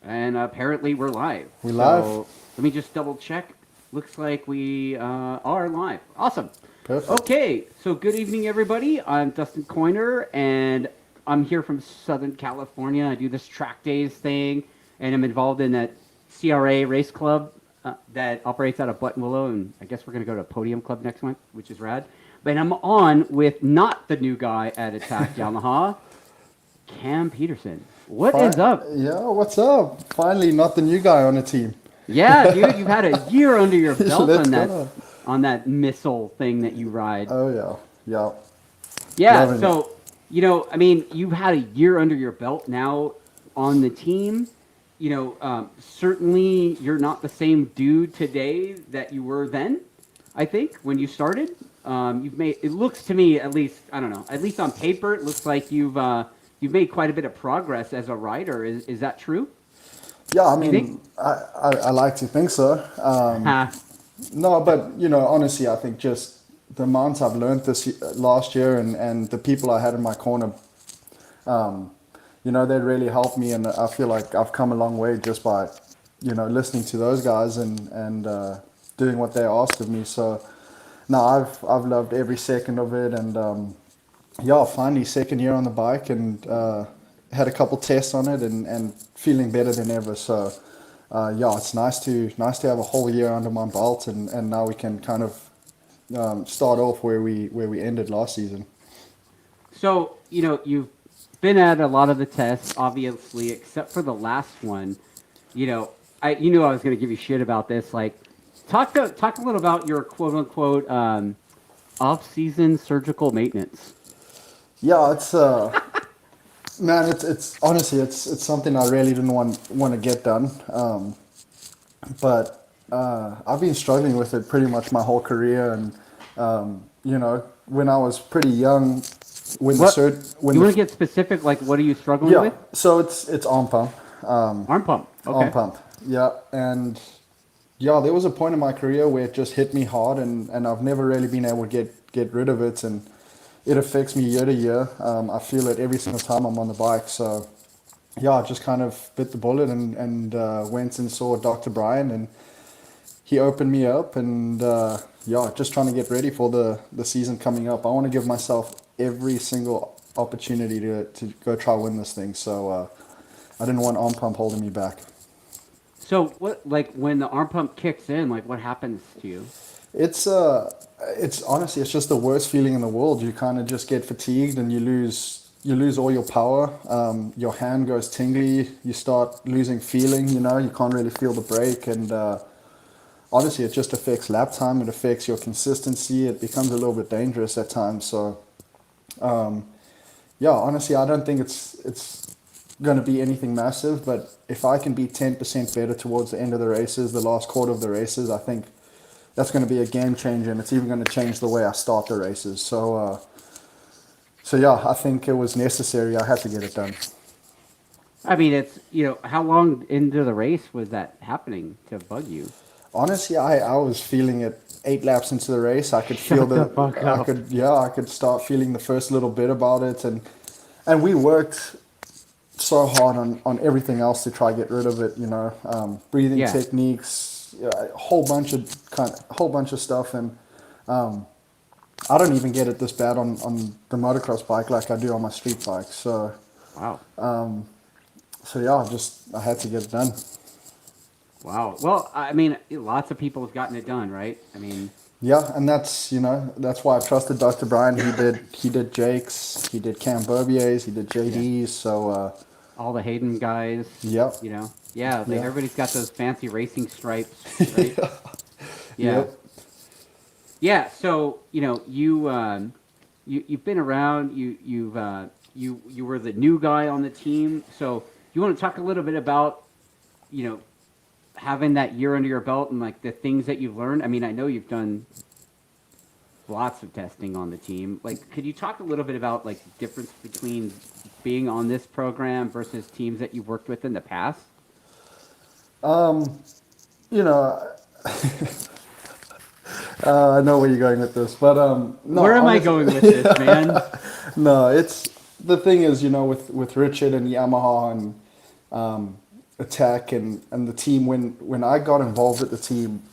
And apparently we're live. We live? So let me just double check. Looks like we are live. Awesome. Perfect. Okay, so good evening, everybody. I'm Dustin Coiner, and I'm here from Southern California. I do this track days thing, and I'm involved in that CRA race club that operates out of Buttonwillow, and I guess we're going to go to a podium club next month, which is rad. But I'm on with not the new guy at AttackYamaha, Cam Peterson. What is up? Yeah, what's up? Finally, not the new guy on the team. Yeah, dude, you've had a year under your belt Let's go. on that missile thing that you ride. Oh, yeah. Yeah. Yeah, Loving it. so I mean, you've had a year under your belt now on the team. Certainly you're not the same dude today that you were then. I think when you started, you've made. It looks to me, at least, I don't know. At least on paper, it looks like you've made quite a bit of progress as a rider. Is that true? Yeah, I You think? mean, I like to think so. Ha. No, but, honestly, I think just the amount I've learned last year and the people I had in my corner, they really helped me. And I feel like I've come a long way just by, listening to those guys and doing what they asked of me. So, no, I've loved every second of it. And, yeah, finally second year on the bike and had a couple tests on it and feeling better than ever. So yeah, it's nice to have a whole year under my belt and now we can kind of start off where we ended last season. So, you've been at a lot of the tests, obviously, except for the last one. You knew I was going to give you shit about this. Like, talk a little about your quote unquote off-season surgical maintenance. Yeah, it's man, it's honestly it's something I really didn't want to get done. But I've been struggling with it pretty much my whole career, and when I was pretty young, when the What cert when you want to the get specific? Like, what are you struggling yeah, with? so it's arm pump, Arm pump. arm Okay. pump, yeah, and yeah, there was a point in my career where it just hit me hard, and I've never really been able to get rid of it, and it affects me year to year. I feel it every single time I'm on the bike, so yeah, I just kind of bit the bullet and went and saw Dr. Brian, and he opened me up, and yeah, just trying to get ready for the season coming up. I want to give myself every single opportunity to go try win this thing. So I didn't want arm pump holding me back. So, what like when the arm pump kicks in? Like, what happens to you? It's honestly it's just the worst feeling in the world. You kind of just get fatigued and you lose all your power. Your hand goes tingly. You start losing feeling. You can't really feel the brake and. Honestly, it just affects lap time. It affects your consistency. It becomes a little bit dangerous at times. So, yeah, honestly, I don't think it's going to be anything massive. But if I can be 10% better towards the end of the races, the last quarter of the races, I think that's going to be a game changer, and it's even going to change the way I start the races. So yeah, I think it was necessary. I had to get it done. I mean, it's how long into the race was that happening to bug you? Honestly, I was feeling it 8 laps into the race. I could feel Shut the fuck up. I could start feeling the first little bit about it, and we worked so hard on everything else to try get rid of it. Breathing Yeah. techniques, a whole bunch of stuff, and I don't even get it this bad on the motocross bike like I do on my street bike. Wow. So yeah, I had to get it done. Wow. Well, I mean, lots of people have gotten it done, right? I mean, Yeah, and that's why I trusted Dr. Brian. He did Jake's, he did Cam Bobier's, he did yeah. JD's. So All the Hayden guys, yep, Yeah, yeah, everybody's got those fancy racing stripes, right? Yeah. yep. Yeah, so, you've been around, you were the new guy on the team. So, you want to talk a little bit about, you know, having that year under your belt and like the things that you've learned? I mean, I know you've done lots of testing on the team. Like, could you talk a little bit about like the difference between being on this program versus teams that you've worked with in the past? You know, I know where you're going with this, but no, Where am I honestly, going with this, man? no. It's the thing is, with Richard and Yamaha and Attack and the team, when I got involved with the team,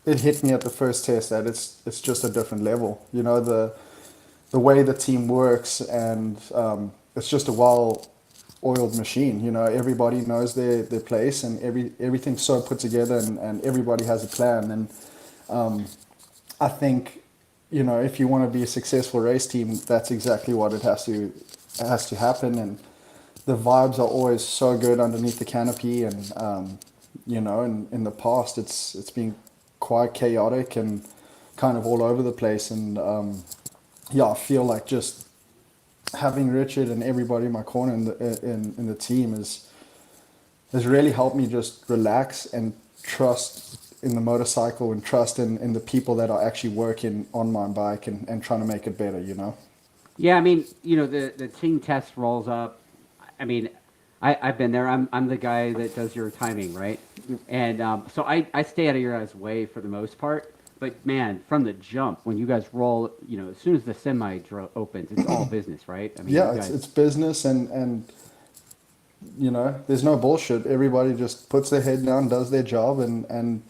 it hit me at the first test that it's just a different level. You know, the way the team works, and it's just a well-oiled machine. You know, everybody knows their place, and everything's so put together, and everybody has a plan. And I think, you know, if you want to be a successful race team, that's exactly what it has to happen. And the vibes are always so good underneath the canopy. And you know, in the past, it's been quite chaotic and kind of all over the place. And yeah, I feel like just having Richard and everybody in my corner in the team has really helped me just relax and trust in the motorcycle, and trust in the people that are actually working on my bike and trying to make it better, you know? Yeah, I mean, you know, the team test rolls up. I mean, I've been there. I'm the guy that does your timing, right? And so I stay out of your guys' way for the most part. But man, from the jump, when you guys roll, you know, as soon as the opens, it's all business, right? I mean, Yeah, you guys, it's business, and you know, there's no bullshit. Everybody just puts their head down, does their job, and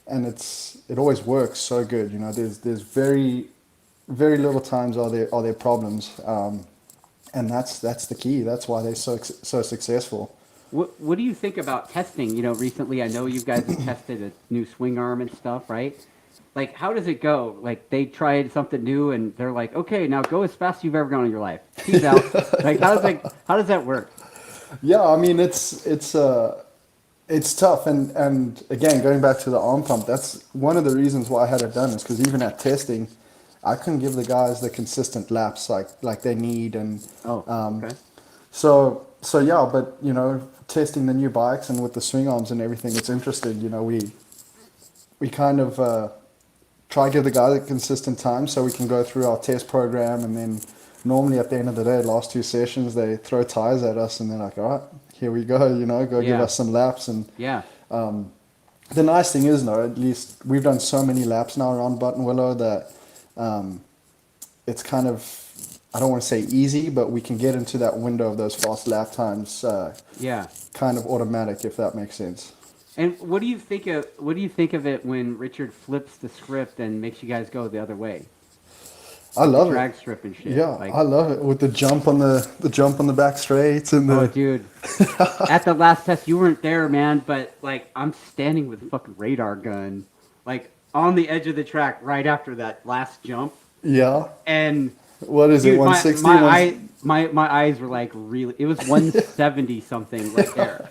it always works so good. You know, there's very little times are there problems, and that's the key. That's why they're so successful. what do you think about testing? You know, recently I know you guys have tested a new swing arm and stuff, right? Like, how does it go? Like, they tried something new and they're like, okay, now go as fast as you've ever gone in your life. Peace out. Like, how does that work? Yeah, I mean it's tough, and again, going back to the arm pump, that's one of the reasons why I had it done, is because even at testing, I couldn't give the guys the consistent laps like they need. And Oh, okay. so yeah, but you know, testing the new bikes and with the swing arms and everything, it's interesting. You know, we kind of try to give the guys a consistent time so we can go through our test program, and then normally at the end of the day, last two sessions, they throw tires at us and they're like, all right, here we go, you know, go give Yeah. us some laps. And Yeah. the nice thing is, though, at least we've done so many laps now around Buttonwillow that it's kind of, I don't want to say easy, but we can get into that window of those fast lap times Yeah. kind of automatic, if that makes sense. And what do you think of it when Richard flips the script and makes you guys go the other way? I love Drag it. strip and shit. Yeah, Like, I love it with the jump on the back straights and oh, the dude. At the last test, you weren't there, man, but like, I'm standing with a fucking radar gun, like on the edge of the track right after that last jump, yeah. and What is it? dude, 160? my eyes were like really. It was 170 something right there,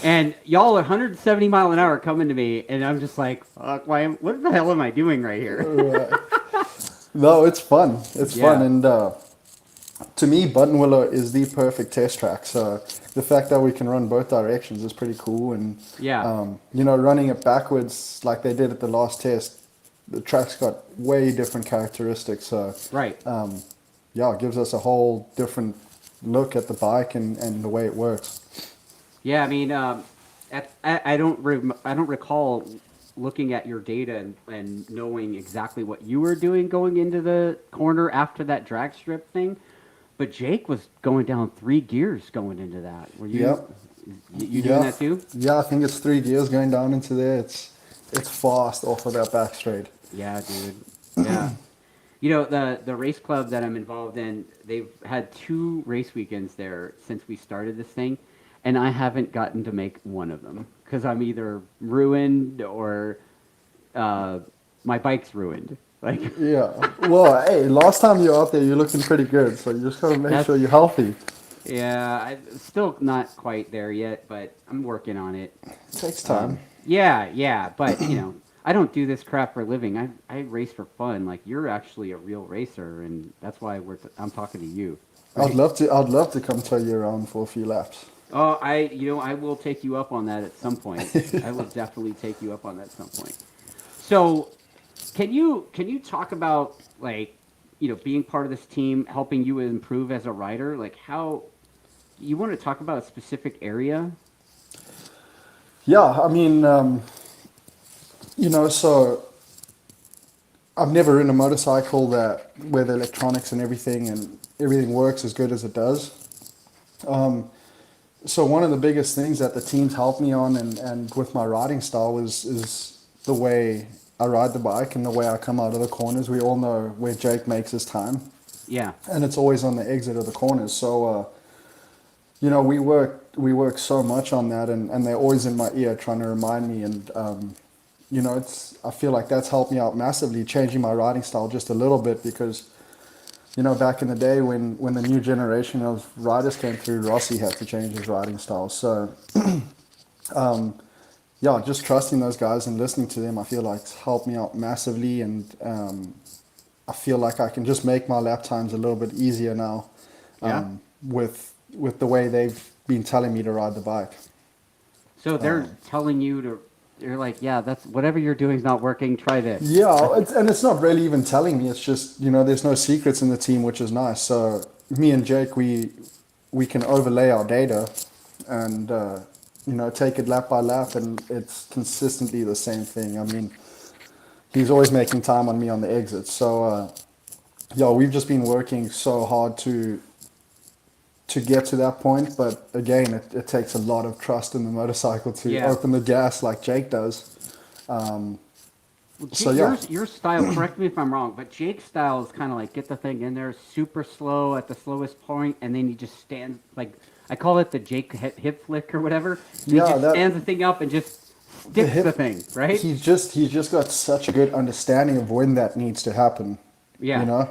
and y'all are 170 mile an hour coming to me, and I'm just like, fuck, what the hell am I doing right here? Right. No, it's fun. It's Yeah. fun, and to me, Buttonwillow is the perfect test track. So the fact that we can run both directions is pretty cool. And Yeah. you know, running it backwards like they did at the last test, the track's got way different characteristics. So Right. yeah, it gives us a whole different look at the bike and the way it works. Yeah, I mean, I don't recall looking at your data and knowing exactly what you were doing going into the corner after that drag strip thing, but Jake was going down 3 gears going into that. Were you? Yep. You doing that too? Yeah, I think it's 3 gears going down into there. It's fast off of that back straight. Yeah, dude. Yeah. You know, the race club that I'm involved in, they've had 2 race weekends there since we started this thing, and I haven't gotten to make one of them because I'm either ruined or my bike's ruined. Like, Yeah. Well, hey, last time you were out there, you're looking pretty good. So you just gotta make sure you're healthy. yeah, still not quite there yet, but I'm working on it. It takes time. Yeah, but you know, I don't do this crap for a living. I race for fun. Like, you're actually a real racer, and that's why I'm talking to you. I'd love to come tow you around for a few laps. Oh, I will take you up on that at some point. I will definitely take you up on that at some point. So, can you talk about, like, you know, being part of this team, helping you improve as a rider? Like, how you want to talk about a specific area? Yeah, I mean, you know, so I've never ridden a motorcycle where the electronics and everything works as good as it does. So one of the biggest things that the teams helped me on and with my riding style is the way I ride the bike and the way I come out of the corners. We all know where Jake makes his time, Yeah. and it's always on the exit of the corners. So you know, we work so much on that, and they're always in my ear trying to remind me. And you know, I feel like that's helped me out massively, changing my riding style just a little bit because. You know, back in the day when the new generation of riders came through, Rossi had to change his riding style. So, yeah, just trusting those guys and listening to them, I feel like it's helped me out massively. And I feel like I can just make my lap times a little bit easier now Yeah. with the way they've been telling me to ride the bike. So they're telling you to. You're like, yeah, that's whatever you're doing is not working. Try this. Yeah, and it's not really even telling me. It's just, you know, there's no secrets in the team, which is nice. So me and Jake, we can overlay our data and, you know, take it lap by lap, and it's consistently the same thing. I mean, he's always making time on me on the exits. So, yeah, we've just been working so hard to get to that point. But again, it takes a lot of trust in the motorcycle to Yeah. open the gas like Jake does. Well, So, yeah. Your style, correct me if I'm wrong, but Jake's style is kind of like get the thing in there super slow at the slowest point, and then you just stand, like, I call it the Jake hip flick or whatever. He Yeah, just that- stands the thing up and just sticks the thing, right? He's just got such a good understanding of when that needs to happen. Yeah. You know,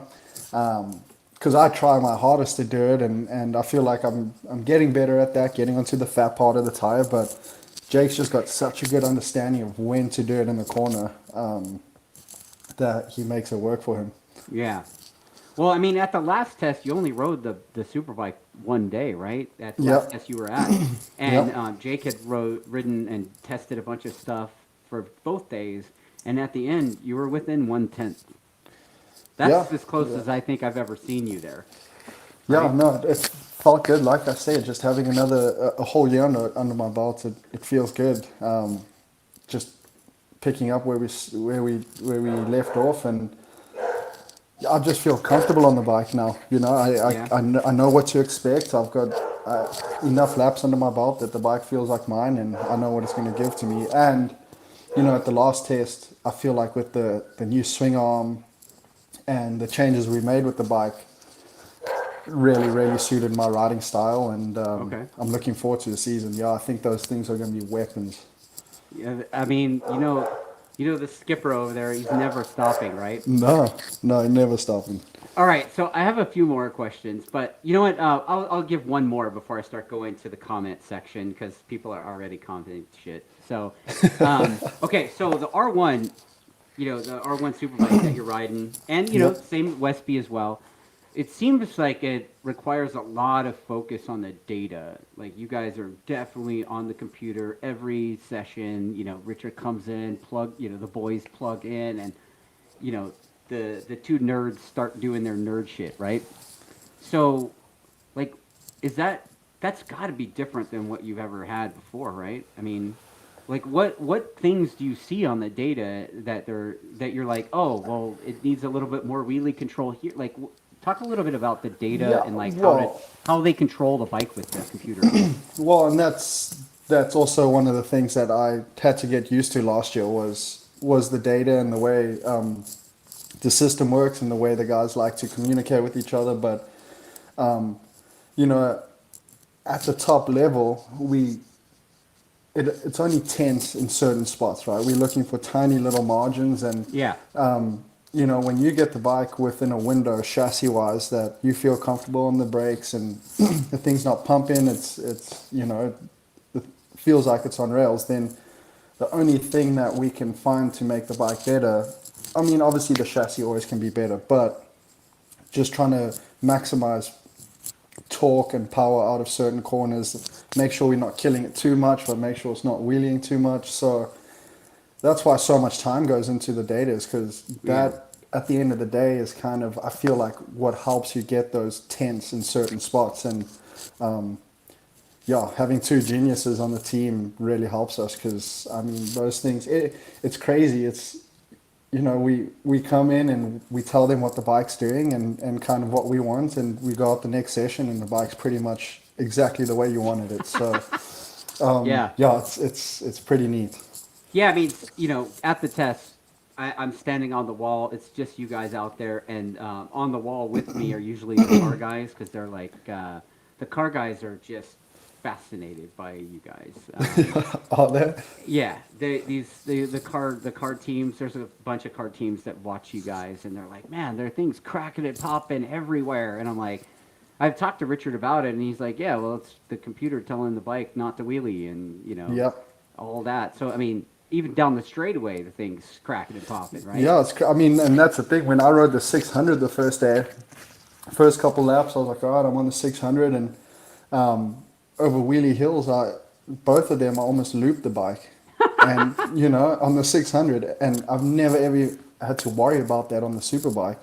because I try my hardest to do it, and I feel like I'm getting better at that, getting onto the fat part of the tire. But Jake's just got such a good understanding of when to do it in the corner that he makes it work for him. Yeah. Well, I mean, at the last test, you only rode the Superbike one day, right? At the last Yep. test you were at, and Yep. Jake had ridden and tested a bunch of stuff for both days, and at the end, you were within 1/10. That's Yeah. as close as I think I've ever seen you there. Yeah, Right? no, it felt good. Like I said, just having a whole year under my belt, it feels good. Just picking up where we left off, and I just feel comfortable on the bike now. You know, Yeah. I know what to expect. I've got enough laps under my belt that the bike feels like mine, and I know what it's going to give to me. And you know, at the last test, I feel like with the new swing arm and the changes we made with the bike, really suited my riding style, and Okay. I'm looking forward to the season. Yeah, I think those things are going to be weapons. Yeah, I mean, the skipper over there, he's never stopping, right? No, never stopping. All right, so I have a few more questions, but you know what? I'll give one more before I start going to the comment section because people are already commenting shit. So, okay, so the R1, the R1 Superbike that you're riding, and Yep. same Westby as well. It seems like it requires a lot of focus on the data. Like you guys are definitely on the computer every session. Richard comes in, the boys plug in, and you know, the two nerds start doing their nerd shit, right? So, like, that's got to be different than what you've ever had before, right? I mean, like, what things do you see on the data that you're like, oh, well, it needs a little bit more wheelie control here? Like, talk a little bit about the data Yeah, and like well- how they control the bike with the computer. Well, and that's also one of the things that I had to get used to last year was the data and the way the system works and the way the guys like to communicate with each other. But you know, at the top level, it's only tense in certain spots, right? We're looking for tiny little margins, and Yeah. you know, when you get the bike within a window chassis-wise that you feel comfortable on the brakes and the thing's not pumping, it's it feels like it's on rails, then the only thing that we can find to make the bike better, I mean, obviously the chassis always can be better, but just trying to maximize torque and power out of certain corners, make sure we're not killing it too much, but make sure it's not wheeling too much. So that's why so much time goes into the data, is because that at the end of the day is kind of, I feel like, what helps you get those tense in certain spots. And having two geniuses on the team really helps us, because I mean, those things, it's crazy. you know, we come in and we tell them what the bike's doing and kind of what we want, and we go out the next session and the bike's pretty much exactly the way you wanted it. So Yeah. yeah, it's pretty neat. Yeah, I mean, you know, at the test, I'm standing on the wall. It's just you guys out there, and on the wall with me are usually the car guys because they're like the car guys are just fascinated by you guys. Out there. Yeah, the car teams. There's a bunch of car teams that watch you guys, and they're like, man, there are things cracking and popping everywhere. And I'm like, I've talked to Richard about it, and he's like, yeah, well, it's the computer telling the bike not to wheelie, and you know, Yep. all that. So I mean, even down the straightaway, the thing's cracking and popping, right? Yeah, I mean, and that's the thing. When I rode the 600 the first day, first couple laps, I was like, all right, I'm on the 600, and over wheelie hills, both of them I almost looped the bike, and you know, on the 600, and I've never ever had to worry about that on the Superbike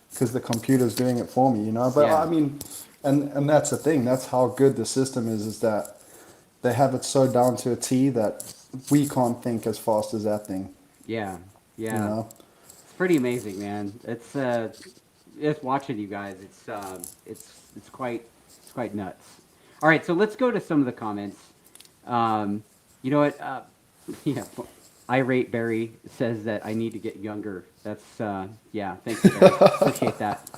because the computer's doing it for me, you know. But Yeah. I mean, and that's the thing. That's how good the system is that they have it so down to a T that we can't think as fast as that thing, Yeah, you yeah. know. It's pretty amazing, man. It's watching you guys. It's quite nuts. All right, so let's go to some of the comments. You know what? Yeah, Irate Barry says that I need to get younger. That's yeah. Thanks, Barry. Appreciate that.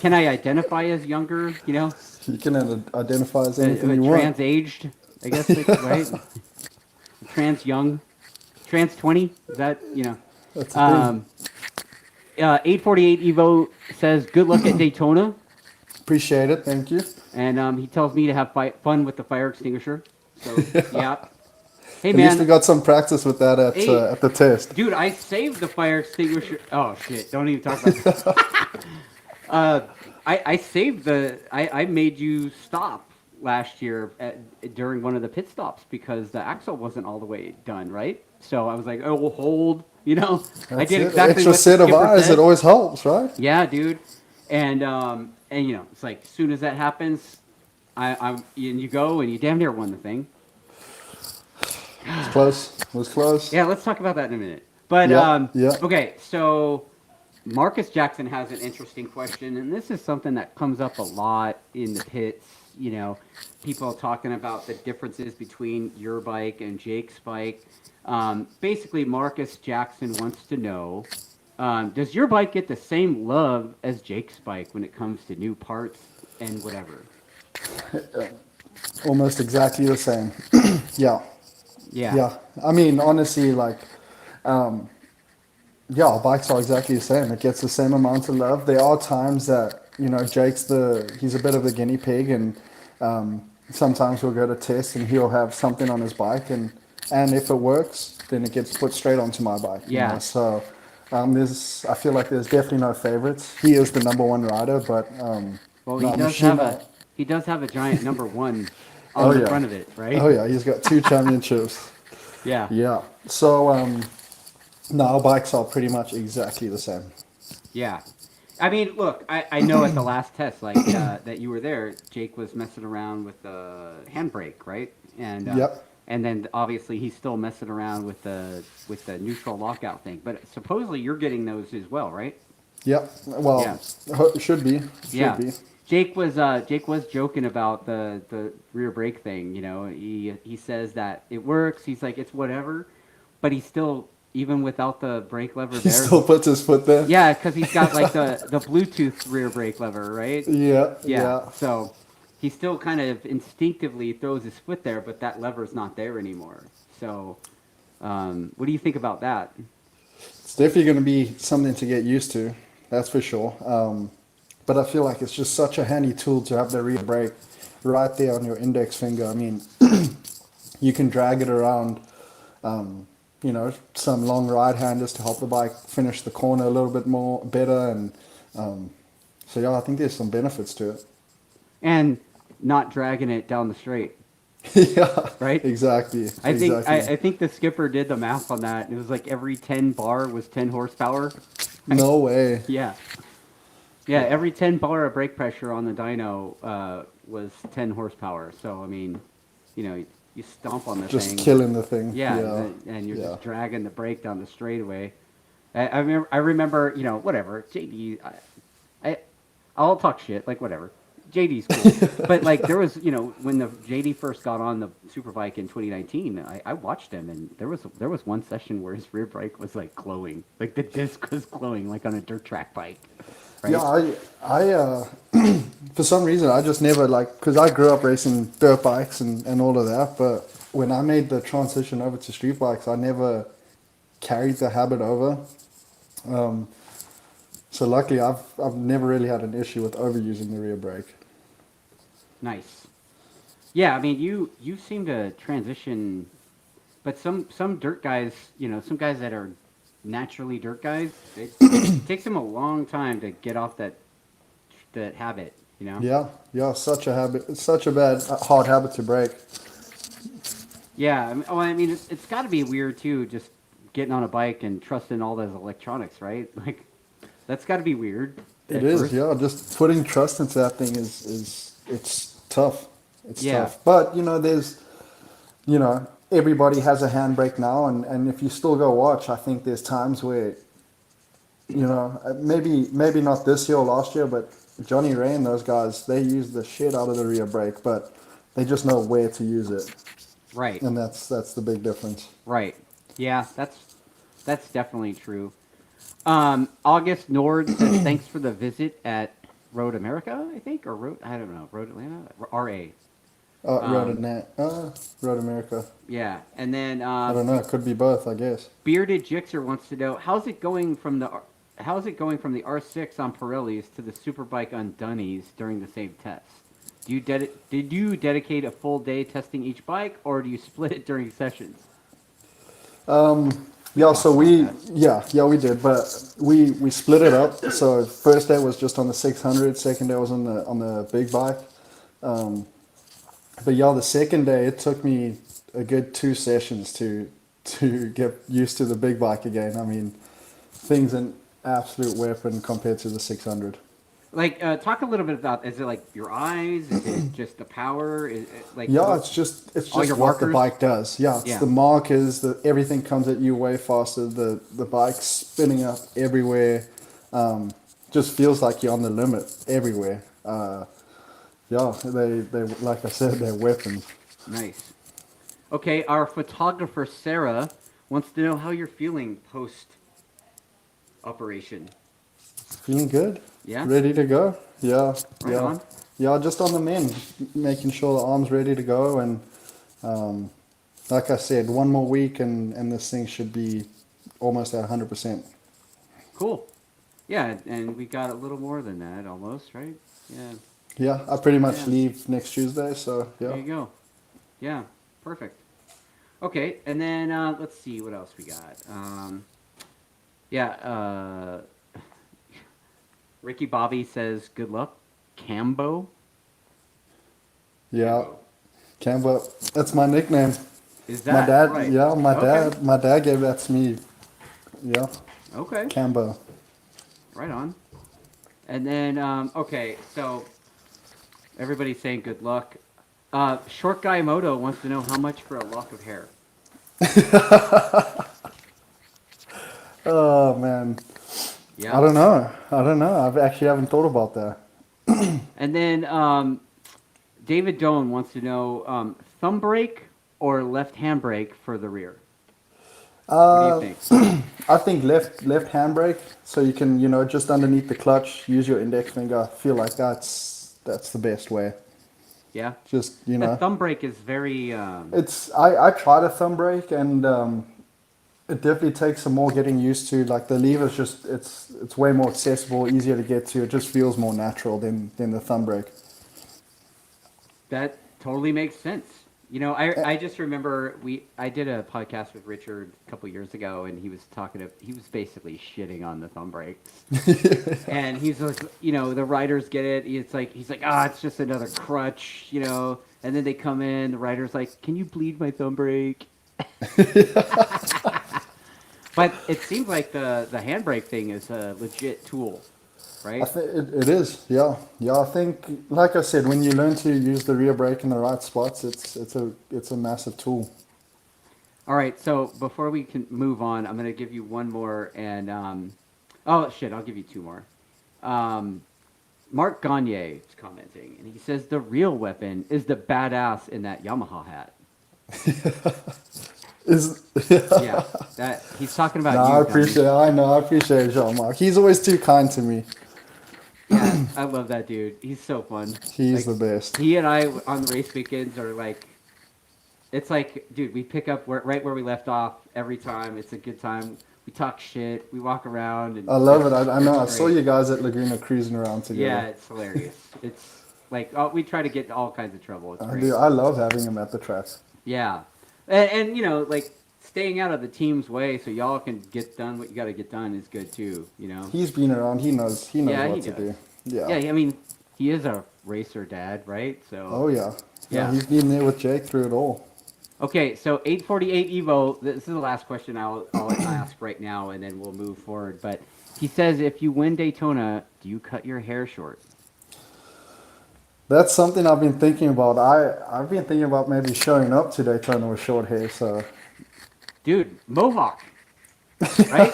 Can I identify as younger? You know, You can identify as anything you trans want. aged. I guess right. Trans young, trans 20. Is that you know? That's the thing. 848 Evo says good luck at Daytona, Appreciate it. Thank you. and he tells me to have fun with the fire extinguisher. So yeah. Hey At least we man, got some practice with that Hey. at the test. dude, I saved the fire extinguisher. Oh shit! Don't even talk about that. I saved I made you stop last year during one of the pit stops because the axle wasn't all the way done, right? So I was like, oh, we'll hold, you know. I That's did it. exactly Extra what the set of skipper eyes, said. it always helps, right? Yeah, dude. And you know, it's like as soon as that happens, and you go and you damn near won the thing. It's close. It was close. Yeah, let's talk about that in a minute. But Yeah. okay, so Marcus Jackson has an interesting question, and this is something that comes up a lot in the pits. You know, people talking about the differences between your bike and Jake's bike. Basically, Marcus Jackson wants to know, does your bike get the same love as Jake's bike when it comes to new parts and whatever? Almost exactly the same. Yeah. Yeah. Yeah. I mean, honestly, like, yeah, our bikes are exactly the same. It gets the same amount of love. There are times that, you know, he's a bit of the guinea pig, and sometimes we'll go to test and he'll have something on his bike, and if it works, then it gets put straight onto my bike. You Yeah. know? So I feel like there's definitely no favorites. He is the number one rider, but Well, no, machine. he does have a giant number one Oh, on the yeah. front of it, right? Oh yeah, he's got 2 championships. Yeah. Yeah. So no, our bikes are pretty much exactly the same. Yeah. I mean, look, I know at the last test, like, that you were there, Jake was messing around with the handbrake, right? And Yep. and then obviously he's still messing around with the neutral lockout thing. But supposedly you're getting those as well, right? Yep. Well, Yeah. should be. Yeah. Be. Jake was joking about the rear brake thing. You know, he says that it works. He's like, it's whatever, but he's still, even without the brake lever He there. still puts his foot there. Yeah, because he's got like the Bluetooth rear brake lever, right? Yeah. Yeah. Yeah. So he still kind of instinctively throws his foot there, but that lever's not there anymore. So what do you think about that? It's definitely going to be something to get used to. That's for sure. But I feel like it's just such a handy tool to have the rear brake right there on your index finger. I mean, you can drag it around, you know, some long right handers to help the bike finish the corner a little bit more better. And so, yeah, I think there's some benefits to it. And not dragging it down the straight, Yeah, right? exactly. I think exactly. I think the skipper did the math on that. It was like every 10 bar was 10 horsepower. No way. Yeah. Yeah, every 10 bar of brake pressure on the dyno was 10 horsepower. So, I mean, you know, you stomp on the Just thing. killing the thing. Yeah, and you're Yeah. just dragging the brake down the straightaway. I remember, whatever. I'll talk shit, like whatever. JD's cool, but like there was, when the JD first got on the Superbike in 2019, I watched him, and there was one session where his rear brake was like glowing, like the disc was glowing, like on a dirt track bike, Yeah, right? for some reason, I just never because I grew up racing dirt bikes and all of that, but when I made the transition over to street bikes, I never carried the habit over. Um, so luckily, I've never really had an issue with overusing the rear brake. Nice. Yeah, I mean, you seem to transition, but some dirt guys, some guys that are naturally dirt guys, it takes them a long time to get off that habit, you know? Yeah, yeah, such a habit. It's such a bad, hard habit to break. Yeah, I mean, it's got to be weird too, just getting on a bike and trusting all those electronics, right? Like, that's got to be weird It at is, first. yeah. Just putting trust into that thing is it's tough. It's Yeah, tough. But everybody has a handbrake now, and if you still go watch, I think there's times where, maybe not this year or last year, but Johnny Ray and those guys, they use the shit out of the rear brake, but they just know where to use it, right, and that's the big difference. right. Yeah, that's definitely true. August Nord says thanks for the visit at Road America, I think, or I don't know, Road Atlanta, RA. Um, Road America. yeah, and then I don't know. It could be both, I guess. Bearded Jixer wants to know how's it going from the R6 on Pirellis to the Superbike on Dunnies during the same test? Did you dedicate a full day testing each bike, or do you split it during sessions? Yeah, Talked so about that. yeah, we did, but we split it up. So first day was just on the 600, second day was on the big bike. But yeah, the second day it took me a good 2 sessions to get used to the big bike again. I mean, thing's an absolute weapon compared to the 600. Like, talk a little bit about. Is it like your eyes? Is it just the power? Is it, like Yeah, what? it's All just your what the markers? bike does. Yeah, it's Yeah. the markers. Everything comes at you way faster. The bike's spinning up everywhere. Just feels like you're on the limit everywhere. Yeah, they like I said, they're weapons. Nice. Okay, our photographer Sarah wants to know how you're feeling post operation. Feeling good, Yeah, ready to go. Yeah, right yeah, on. yeah. Just on the mend, making sure the arm's ready to go, and um, like I said, one more week, and this thing should be almost at 100%. Cool. Yeah, and we got a little more than that almost, right? Yeah, Yeah, I pretty much yeah. leave next Tuesday, so There yeah. you go. Yeah, perfect. Okay, and then let's see what else we got. Yeah, Ricky Bobby says good luck. Cambo. Yeah, Cambo. Canva, that's my nickname. Is My that dad, right? yeah, Okay. my dad gave that to me. Yeah, Okay. Canva. Right on. And then, okay, so everybody's saying good luck. Short Guy Moto wants to know how much for a lock of hair. Oh man, I Yeah. don't know. I don't know. I've actually haven't thought about that. And then David Doan wants to know thumb brake or left hand brake for the rear. What do you Uh, think? I think left handbrake, so you can just underneath the clutch, use your index finger. I feel like that's the best way. Yeah. Just The thumb brake is very. I tried a thumb brake and it definitely takes some more getting used to. Like the lever's just it's way more accessible, easier to get to. It just feels more natural than the thumb brake. That totally makes sense. I just remember I did a podcast with Richard a couple years ago, and he was he was basically shitting on the thumb brakes, and he's like, the riders get it. He's like, it's just another crutch, and then they come in, the rider's like, can you bleed my thumb brake? But it seems like the handbrake thing is a legit tool, I right? think it is, yeah, yeah. I think, like I said, when you learn to use the rear brake in the right spots, it's a massive tool. All right, so before we can move on, I'm gonna give you one more, and oh shit, I'll give you two more. Um, Mark Gagne is commenting, and he says the real weapon is the badass in that Yamaha hat. Is Yeah, that he's talking no, about I you, dummy. appreciate. I know, I appreciate Jean-Marc. He's always too kind to me. Yeah, I love that dude. He's so fun. He's Like the best. he and I on the race weekends are like, it's like, dude, we pick up right where we left off every time. It's a good time. We talk shit. We walk around, and I love it. I know. it's I saw great. you guys at Laguna cruising around Yeah, together. it's hilarious. It's like, oh, we try to get all kinds of trouble. It's I great. do. I love having him at the track. Yeah, and you know, like staying out of the team's way so y'all can get done what you got to get done is good too. You know. He's been around. He knows. He knows Yeah, he what to does. do. Yeah. Yeah, I mean, he is a racer dad, right? So. Oh yeah. Yeah. Yeah. He's been there with Jake through it all. Okay, so 848 Evo. This is the last question I'll ask right now, and then we'll move forward. But he says, if you win Daytona, do you cut your hair short? That's something I've been thinking about. I've been thinking about maybe showing up to Daytona with short hair. So. Dude, mohawk, right?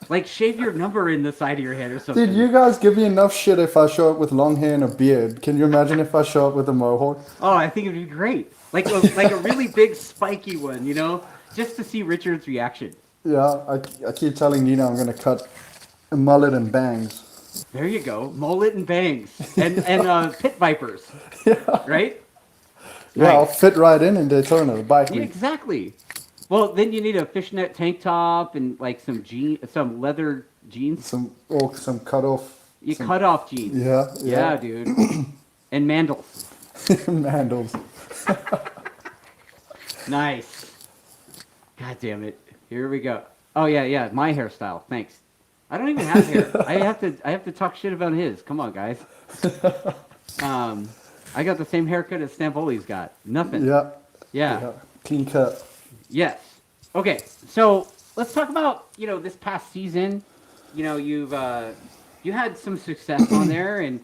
Like shave your number in the side of your head or something. Dude, you guys give me enough shit if I show up with long hair and a beard. Can you imagine if I show up with a mohawk? Oh, I think it'd be great. Like a really big spiky one, you know, just to see Richard's reaction. Yeah, I keep telling Nina I'm gonna cut a mullet and bangs. There you go, mullet and bangs, and pit vipers, right? Yeah, I'll Nice. fit right in Daytona. Bike Yeah, week. exactly. Well, then you need a fishnet tank top and like some leather jeans. Some cut off. You cut off jeans. Yeah, Yeah, yeah. dude. And mandals. Mandals. Nice. God damn it. Here we go. Oh yeah, yeah. My hairstyle. Thanks. I don't even have hair. I have to talk shit about his. Come on, guys. I got the same haircut as Stampoli's got. Nothing. Yeah. Yeah. Yeah. Clean cut. Yes. Okay. So let's talk about this past season. You had some success on there and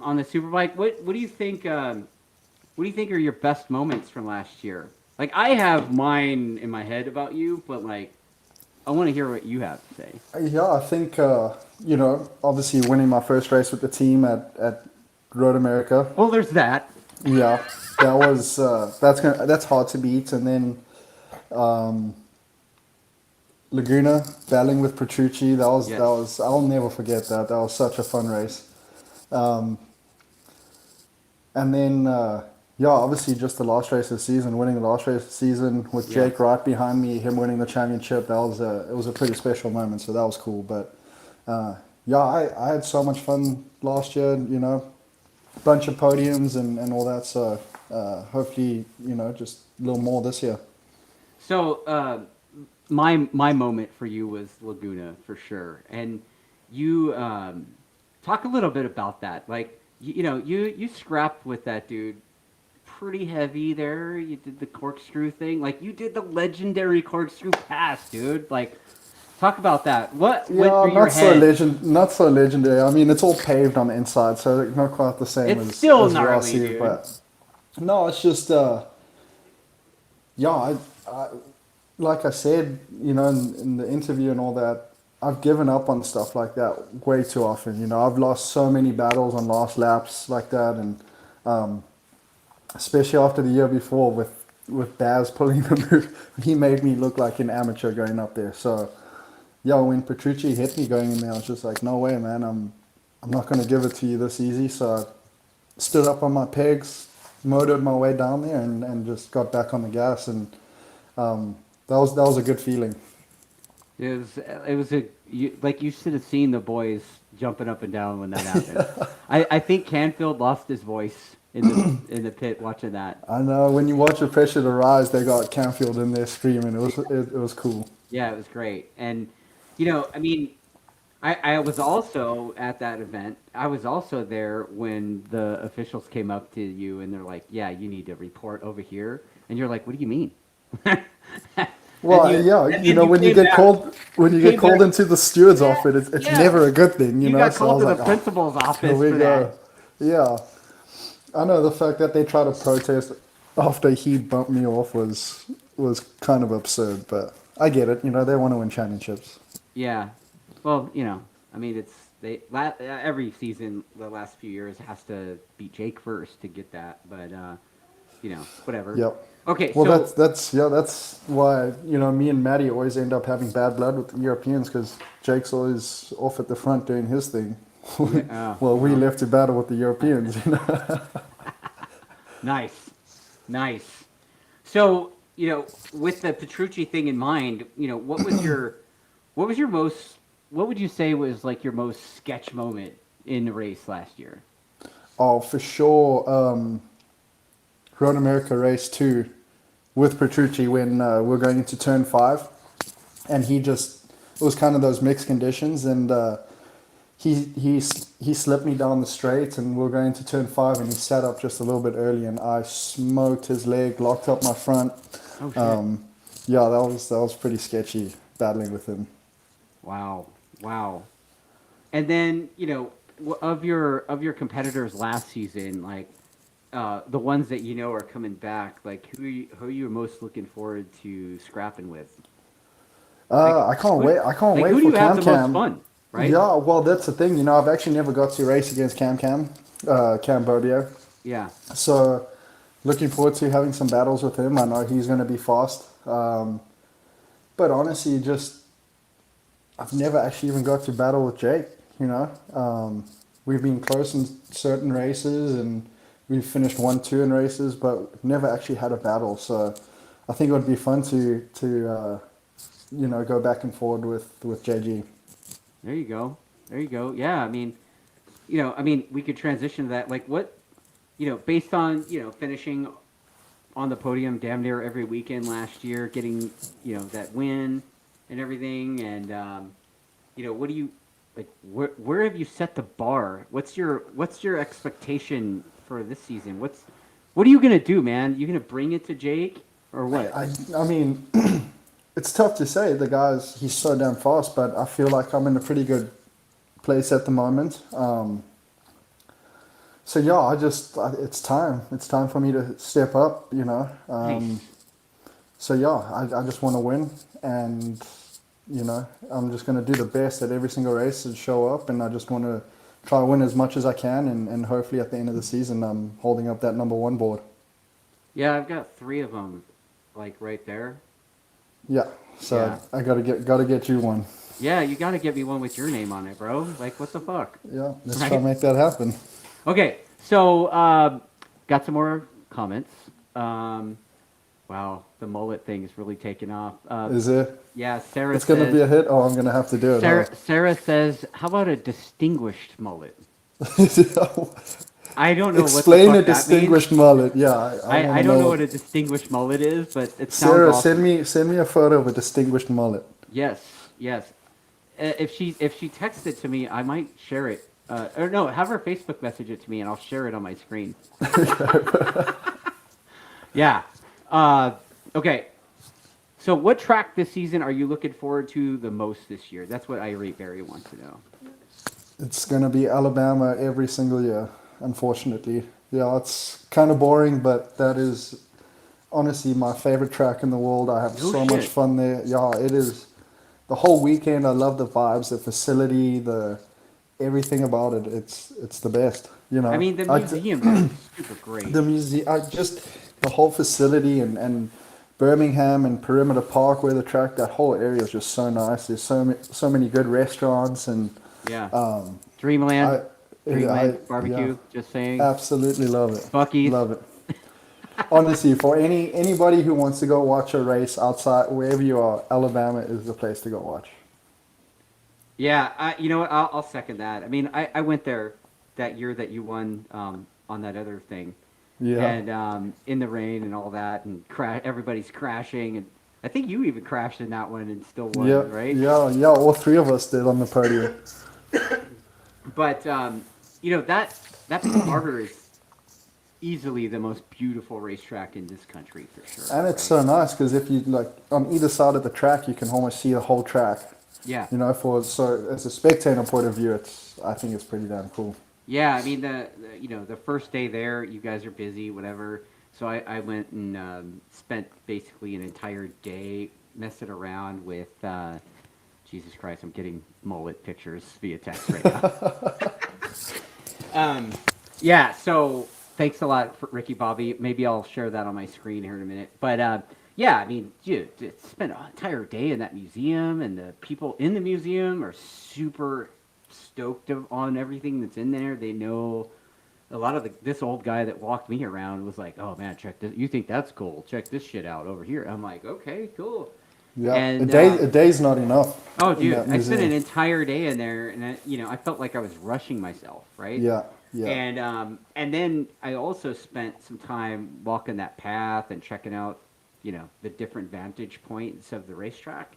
on the Superbike. What do you think? What do you think are your best moments from last year? Like I have mine in my head about you, but like I want to hear what you have to say. Yeah, I think obviously winning my first race with the team at Road America. Well, there's that. Yeah, that was that's hard to beat. And then Laguna battling with Petrucci. Yes. I'll never forget that. That was such a fun race. And then obviously just the last race of the season, winning the last race of the season with Yeah. Jake right behind me, him winning the championship. That was it was a pretty special moment. So that was cool. But I had so much fun last year. Bunch of podiums and all that. So hopefully just a little more this year. So my moment for you was Laguna for sure, and you talk a little bit about that. Like you scrapped with that dude pretty heavy there. You did the corkscrew thing, like you did the legendary corkscrew pass, dude. Like talk about that. What went Yeah, through your head? not so legendary. I mean, it's all paved on the inside, so not quite the same It's as still as gnarly, Rossi, dude. but no, it's just I like I said, in the interview and all that, I've given up on stuff like that way too often. I've lost so many battles on last laps like that, and especially after the year before with Baz pulling the move, he made me look like an amateur going up there. So. Yeah, when Petrucci hit me going in there, I was just like, no way, man, I'm not going to give it to you this easy. So I stood up on my pegs, motored my way down there, and just got back on the gas, and that was a good feeling. Like you should have seen the boys jumping up and down when that happened. I think Canfield lost his voice in the pit watching that. I know when you watch the pressure to rise, they got Canfield in there screaming. It was cool. Yeah, it was great. And I mean, I was also at that event. I was also there when the officials came up to you and they're like, "Yeah, you need to report over here." And you're like, "What do you mean?" Well, And when you came get back- called back- into the steward's office, it's yeah. never a good thing, You know. got So I called was to the like, principal's office here we for go. that. Yeah, I know the fact that they tried to protest after he bumped me off was was kind of absurd, but I get it. You know, they want to win championships. Yeah. Well, I mean, every season the last few years has to beat Jake first to get that, but whatever. Yep. Okay, Well, so that's why me and Maddie always end up having bad blood with the Europeans because Jake's always off at the front doing his thing. yeah, Well, we left to battle with the Europeans. nice, nice. So with the Petrucci thing in mind, what was your most, what would you say was like your most sketch moment in the race last year? Oh, for sure. Road America Race 2 with Petrucci when we're going into turn 5. And it was kind of those mixed conditions. And he slipped me down the straight and we're going to turn 5 and he sat up just a little bit early and I smoked his leg, locked up my front. Oh shit. Yeah, that was pretty sketchy battling with him. Wow. Wow. And then, of your competitors last season, like the ones that are coming back, like who are you most looking forward to scrapping with? Like I can't wait. I can't like wait who do for you have Cam the most Cam. fun, right? Yeah, well, that's the thing. I've actually never got to race against Cambodia. Yeah. So, looking forward to having some battles with him. I know he's going to be fast. But honestly, I've never actually even got to battle with Jake. We've been close in certain races and we've finished 1-2 in races, but never actually had a battle. So, I think it would be fun to go back and forward with JG. There you go. There you go. Yeah, I mean, we could transition to that. Like, what, based on, finishing on the podium damn near every weekend last year, getting, that win and everything, and, what do you, like, where have you set the bar? What's your expectation for this season? What are you gonna do, man? You gonna bring it to Jake or what? I mean, it's tough to say. He's so damn fast, but I feel like I'm in a pretty good place at the moment. So yeah, it's time. It's time for me to step up. Nice. So yeah, I just want to win, and I'm just gonna do the best at every single race and show up, and I just want to try to win as much as I can, and hopefully at the end of the season, I'm holding up that number 1 board. Yeah, I've got 3 of them, like right there. Yeah. So Yeah. I gotta get you one. Yeah, you got to get me one with your name on it, bro. Like, what the fuck? Yeah, let's Right? try to make that happen. Okay, so got some more comments. Wow, the mullet thing is really taking off. Is it? Yeah, Sarah It's gonna says. be a hit. Oh, I'm gonna have to do it. Sarah says, "How about a distinguished mullet?" Huh? I don't know Explain what a the fuck that distinguished means. mullet. Yeah, I wanna don't know what a distinguished mullet is, but it sounds Sarah, awesome. send me a photo of a distinguished mullet. Yes, yes. If she texts it to me, I might share it. Or no, have her Facebook message it to me, and I'll share it on my screen. Yeah. Okay. So, what track this season are you looking forward to the most this year? That's what Irate Berry wants to know. It's gonna be Alabama every single year, unfortunately. Yeah, it's kind of boring, but that is honestly my favorite track in the world. I have No so much shit. fun there. Yeah, it is. The whole weekend, I love the vibes, the facility, the everything about it. It's the best. I mean, the museum there is super great. The museum, the whole facility and Birmingham and Perimeter Park where the track, that whole area is just so nice. There's so many good restaurants and Yeah. um, Dreamland. I Dreamland barbecue. yeah, Just saying. absolutely love it. Buc-ee's. Love it. Honestly, for anybody who wants to go watch a race outside wherever you are, Alabama is the place to go watch. Yeah. You know what? I'll second that. I mean, I went there that year that you won on that other thing. Yeah. And in the rain and all that, and everybody's crashing, and I think you even crashed in that one and still won, Yeah, right? yeah. All 3 of us did on the podium. But that Pearl Harbor is easily the most beautiful racetrack in this country for sure. And it's so nice because if you like on either side of the track, you can almost see the whole track. Yeah. So as a spectator point of view, I think it's pretty damn cool. Yeah, I mean the first day there, you guys are busy, whatever. So I went and spent basically an entire day messing around with. Jesus Christ, I'm getting mullet pictures via text right now. Yeah, so thanks a lot for Ricky Bobby. Maybe I'll share that on my screen here in a minute. But yeah, I mean, dude, spent an entire day in that museum, and the people in the museum are super stoked on everything that's in there. They know a lot of this old guy that walked me around was like, "Oh man, check this. You think that's cool? Check this shit out over here." I'm like, "Okay, cool." Yeah, And a day's not enough. oh, in dude, that I spent museum. an entire day in there, and I felt like I was rushing myself, right? Yeah, yeah. And then I also spent some time walking that path and checking out, the different vantage points of the racetrack.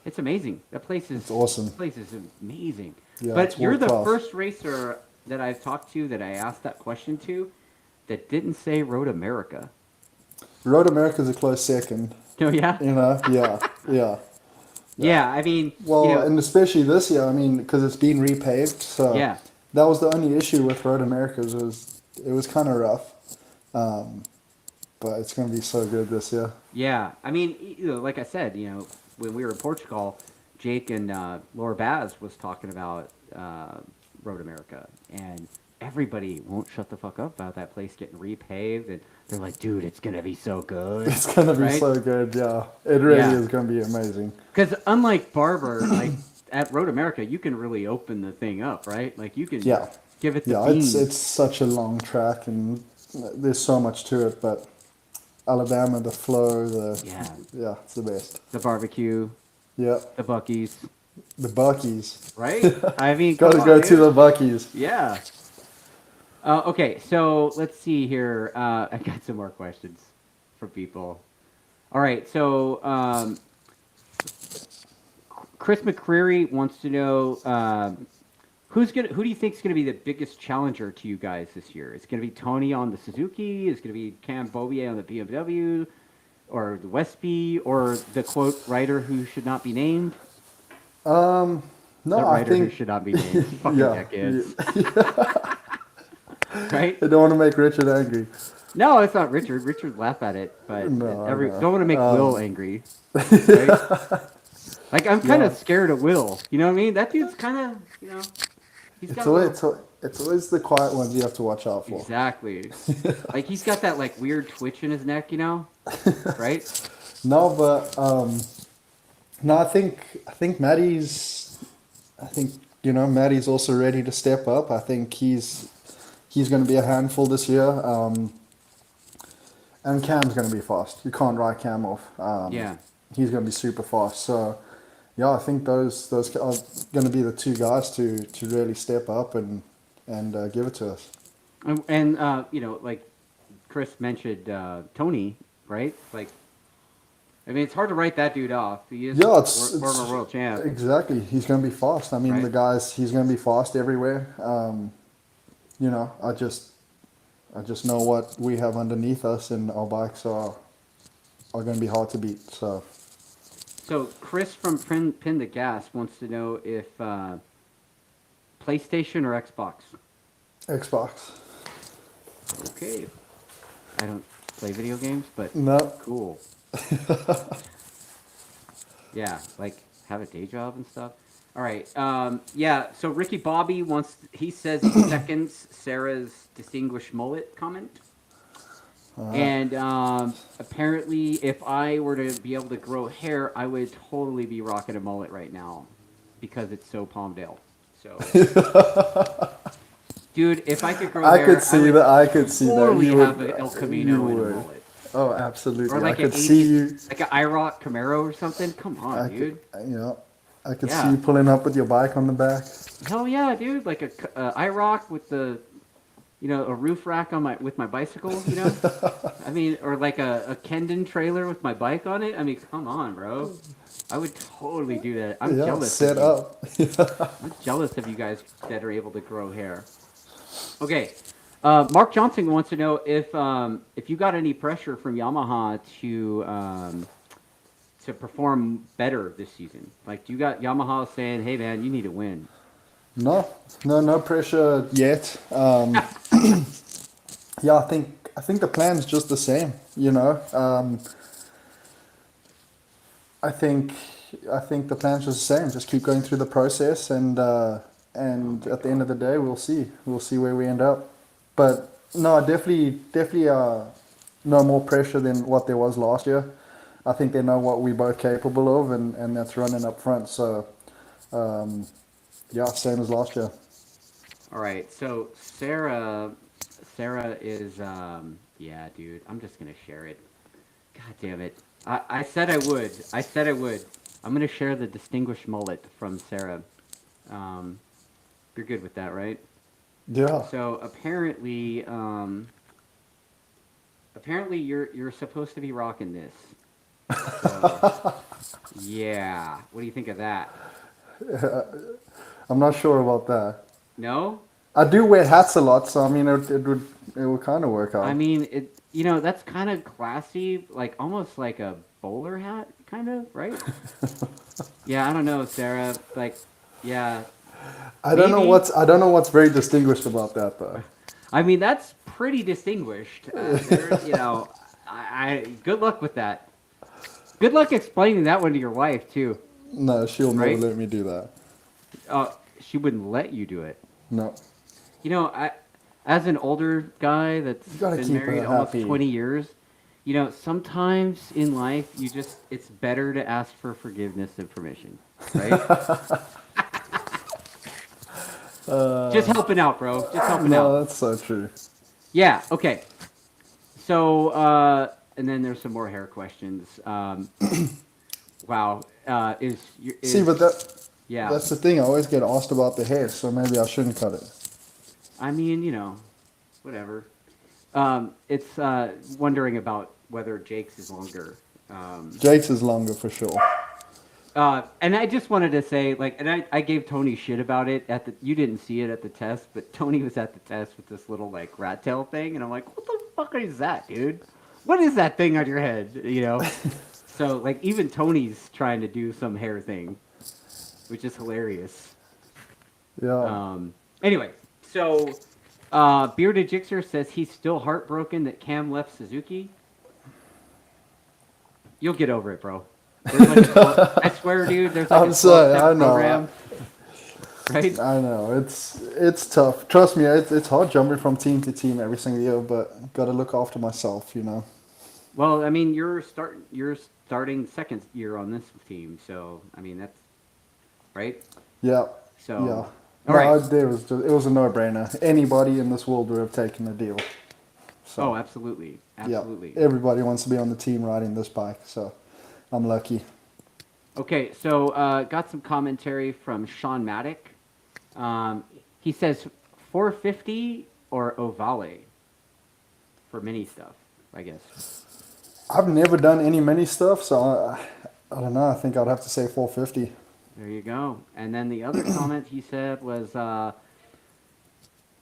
It's amazing. It's awesome. That place is amazing. Yeah, But it's you're the world-class. first racer that I've talked to that I asked that question to that didn't say Road America. Road America's a close second. Oh yeah. Yeah. Yeah, I mean, Well, and especially this year, I mean, because it's been repaved. So yeah. that was the only issue with Road America's was it was kind of rough. But it's going to be so good this year. Yeah, I mean, like I said, when we were in Portugal, Jake and Laura Baz was talking about Road America, and everybody won't shut the fuck up about that place getting repaved, and they're like, "Dude, it's gonna be so good." It's going to be right? so good, yeah. It really Yeah. is going to be amazing. Because unlike Barber, like at Road America, you can really open the thing up, right? Like you can Yeah. give it the Yeah, beans. it's such a long track, and there's so much to it, but Alabama, the flow, yeah, it's the best. the barbecue, Yeah, the Buc-ee's, the Buc-ee's. right? I mean, Got to come go on, to dude. the Buc-ee's. Yeah. Okay, so let's see here. I got some more questions from people. All right, so Chris McCreary wants to know who do you think is gonna be the biggest challenger to you guys this year? It's gonna be Tony on the Suzuki. It's gonna be Cam Bovier on the BMW, or the Westby, or the quote writer who should not be named. No, The I writer who think should not be named. Fucking yeah, dickheads. Right? I don't want to make Richard angry. No, it's not Richard. Richard laughed at it, but No, I know. don't want to make Will angry. Right? Like I'm kind of Yeah. scared of Will. You know what I mean? That dude's kind of, he's got a little- It's always the quiet ones you have to watch out for. exactly. Like he's got that like weird twitch in his neck, right? No, but no, I think Maddie's Maddie's also ready to step up. I think he's going to be a handful this year. And Cam's going to be fast. You can't write Cam off. Yeah. He's going to be super fast. So, yeah, I think those are going to be the two guys to really step up and give it to us. And like Chris mentioned, Tony, right? Like, I mean, it's hard to write that dude off. He is It's former world champ. Exactly. He's going to be fast. I mean, Right. he's going to be fast everywhere. I just know what we have underneath us, and our bikes are going to be hard to beat. So Chris from Pin the Gas wants to know if PlayStation or Xbox. Xbox. Okay. I don't play video games, but No. cool. Yeah, like have a day job and stuff. All right. Yeah. So Ricky Bobby he says he seconds Sarah's distinguished mullet comment. And apparently, if I were to be able to grow hair, I would totally be rocking a mullet right now because it's so Palmdale. So, dude, if I could grow I hair, could see that. I could see that. totally You have would. an El You Camino and a would. mullet. Oh, absolutely. Or like I could see you. like an IROC Camaro or something. Come on, dude. I could Yeah. see you pulling up with your bike on the back. Hell yeah, dude! Like a IROC with the, a roof rack on with my bicycle. I mean, or like a Kendon trailer with my bike on it. I mean, come on, bro. I would totally do that. I'm jealous. Set of you. up. I'm jealous of you guys that are able to grow hair. Okay, Mark Johnson wants to know if you got any pressure from Yamaha to perform better this season. Like, do you got Yamaha saying, "Hey, man, you need to win"? No pressure yet. Yeah, I think I think the plan's just the same, you know. I think the plan's just the same. Just keep going through the process, and at the end of the day, we'll see. We'll see where we end up. But no, definitely, no more pressure than what there was last year. I think they know what we're both capable of, and that's running up front. So, yeah, same as last year. All right. So Sarah is yeah, dude. I'm just gonna share it. God damn it. I said I would. I said I would. I'm gonna share the distinguished mullet from Sarah. You're good with that, right? Yeah. So apparently you're supposed to be rocking this. So, yeah. What do you think of that? I'm not sure about that. No? I do wear hats a lot, so I mean, it would kind of work I out. mean, that's kind of classy, like almost like a bowler hat, kind of, right? Yeah, I don't know, Sarah. Like, yeah, maybe. I don't know what's very distinguished about that though. I mean, that's pretty distinguished. Good luck with that. Good luck explaining that one to your wife too, No, she'll never right? let me do that. She wouldn't let you do it. No, As an older guy that's you gotta been keep married her almost happy. 20 years, sometimes in life it's better to ask for forgiveness and permission, right? Just helping out, bro. Just helping out. No, that's so true. Yeah, okay. So, and then there's some more hair questions. Wow. See, but Yeah. that's the thing. I always get asked about the hair, so maybe I shouldn't cut it. I mean, whatever. It's wondering about whether Jake's is longer. Jake's is longer for sure. And I just wanted to say, like, and I gave Tony shit about it you didn't see it at the test, but Tony was at the test with this little, like, rat tail thing, and I'm like, what the fuck is that, dude? What is that thing on your head, So, like, even Tony's trying to do some hair thing, which is hilarious. Yeah. Anyway, so, Bearded Jixer says he's still heartbroken that Cam left Suzuki. You'll get over it, bro. I swear, dude, there's like I'm a sorry. 12-step I know. program, right? I know. It's tough. Trust me. It's hard jumping from team to team every single year, but gotta look after myself. Well, I mean, you're starting second year on this team, so I mean that's right. Yeah. So, Yeah. all No, right. it was a no-brainer. Anybody in this world would have taken the deal. So, Oh, absolutely, yeah, absolutely. everybody wants to be on the team riding this bike, so I'm lucky. Okay, so got some commentary from Sean Maddock. He says 450 or Ovale for mini stuff, I guess. I've never done any mini stuff, so I don't know. I think I'd have to say 450. There you go. And then the other comment he said was,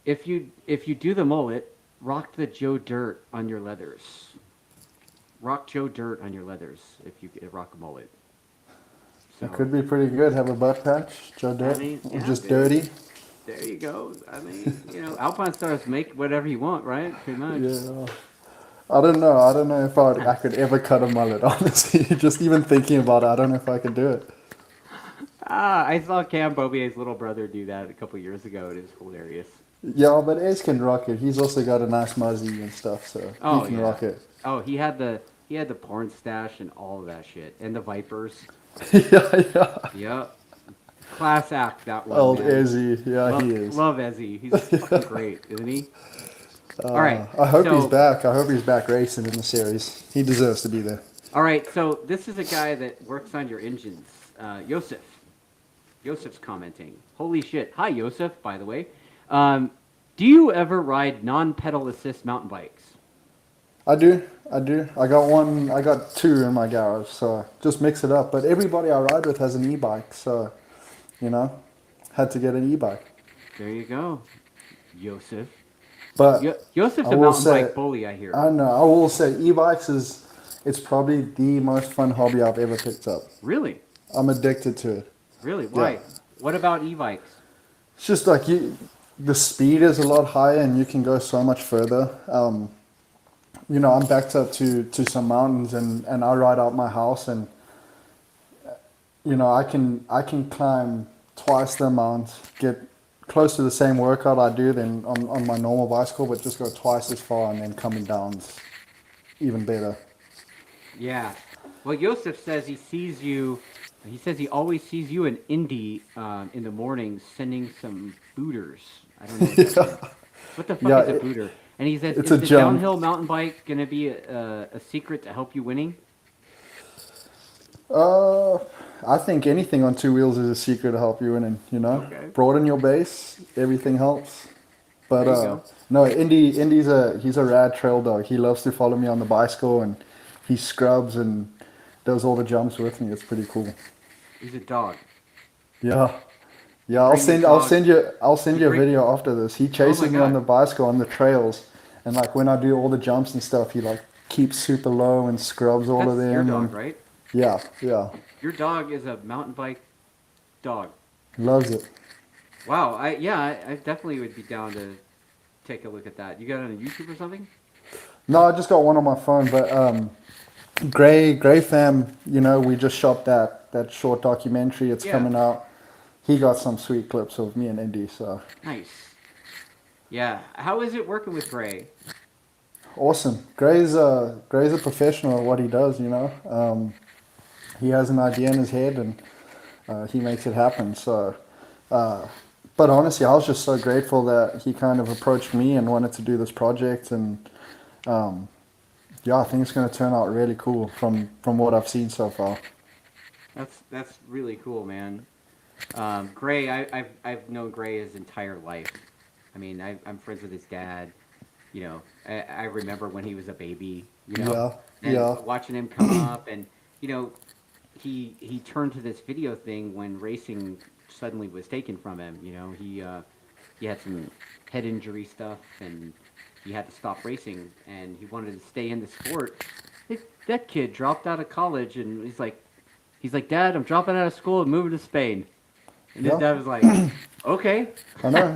if you do the mullet, rock the Joe Dirt on your leathers. Rock Joe Dirt on your leathers if you rock a mullet. So, It could be pretty good. Have a butt patch, Joe Dirt, or yeah, just dude. dirty. There you go. I mean, Alpine Stars make whatever you want, right? Pretty much. Yeah. I don't know. I don't know if I could ever cut a mullet. Honestly, just even thinking about it, I don't know if I could do it. I saw Cam Bobier's little brother do that a couple years ago. It was hilarious. Yeah, but Ace can rock it. He's also got a nice muzzy and stuff, so he can rock it. Oh, he had the porn stash and all of that shit, and the Vipers. Yeah. Yep. Class act, that one. Old Man. Ezzy, yeah, he is. Love Ezzy. He's fucking great, isn't he? All right. I hope he's back. I hope he's back racing in the series. He deserves to be there. All right. So this is a guy that works on your engines. Yosef. Yosef's commenting. Holy shit. Hi, Yosef, by the way. Do you ever ride non-pedal assist mountain bikes? I do. I got two in my garage, so just mix it up. But everybody I ride with has an e-bike, so, had to get an e-bike. There you go, Yosef. But Yosef's I a will mountain say- bike bully, I hear. I know, I will say e-bikes it's probably the most fun hobby I've ever picked up. Really? I'm addicted to it. Really? Why? Yeah. What about e-bikes? It's just like the speed is a lot higher and you can go so much further. I'm backed up to some mountains, and I ride out my house, and I can climb twice the amount, get close to the same workout I do than on my normal bicycle, but just go twice as far, and then coming down's even better. Yeah. Well, Joseph says he sees you. He says he always sees you in Indy in the morning sending some booters. I don't know what that means. Yeah, What the fuck yeah, is a booter? And he says, it's is a the jump. downhill mountain bike going to be a secret to help you winning? Uh, I think anything on two wheels is a secret to help you winning. Okay. Broaden your base, everything helps. But There you go. no, he's a rad trail dog. He loves to follow me on the bicycle, and he scrubs and does all the jumps with me. It's pretty cool. He's a dog. Yeah. Yeah, You I'll bring your send I'll dog. send you I'll send You you a bring. video after this. He Oh my chases me on God. the bicycle on the trails, and like when I do all the jumps and stuff, he like keeps super low and scrubs all of That's your them, dog, and right? yeah, yeah, Your dog is a mountain bike dog. loves it. Wow. I definitely would be down to take a look at that. You got it on YouTube or something? No, I just got one on my phone, but Gray fam, we just shot that short documentary. It's Yeah. coming out. He got some sweet clips of me and Indy, so Nice. Yeah. How is it working with Gray? awesome. Gray's a professional at what he does. He has an idea in his head, and he makes it happen. So, uh, but honestly, I was just so grateful that he kind of approached me and wanted to do this project, and yeah, I think it's going to turn out really cool from what I've seen so far. That's really cool, man. Gray, I've known Gray his entire life. I mean, I'm friends with his dad. I remember when he was a baby. Yeah, And yeah, watching him come up, and you know, he turned to this video thing when racing suddenly was taken from him. He had some head injury stuff, and he had to stop racing, and he wanted to stay in the sport. That kid dropped out of college, and he's like, Dad, I'm dropping out of school and moving to Spain. And his yeah. dad was like, okay. I know.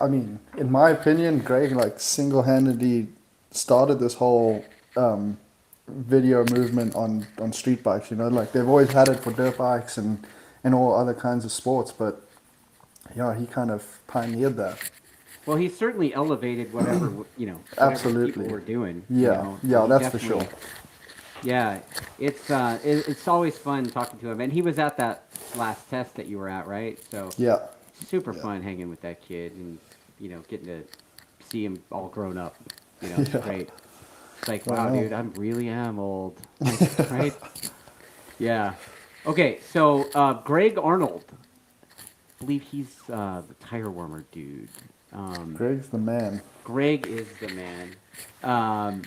I mean, in my opinion, Greg like single-handedly started this whole video movement on street bikes. Like they've always had it for dirt bikes and all other kinds of sports, but yeah, he kind of pioneered that. Well, he certainly elevated whatever people Absolutely. were doing. Yeah, yeah, He that's for sure. definitely, yeah. It's always fun talking to him, and he was at that last test that you were at, right? So Yeah, super yeah, fun hanging with that kid, and getting to see him all grown up. It's yeah. great. It's like, I wow, know. dude, I really am old, right? Yeah. Okay, so Greg Arnold, I believe he's the tire warmer dude. Greg's the man. Greg is the man. Um,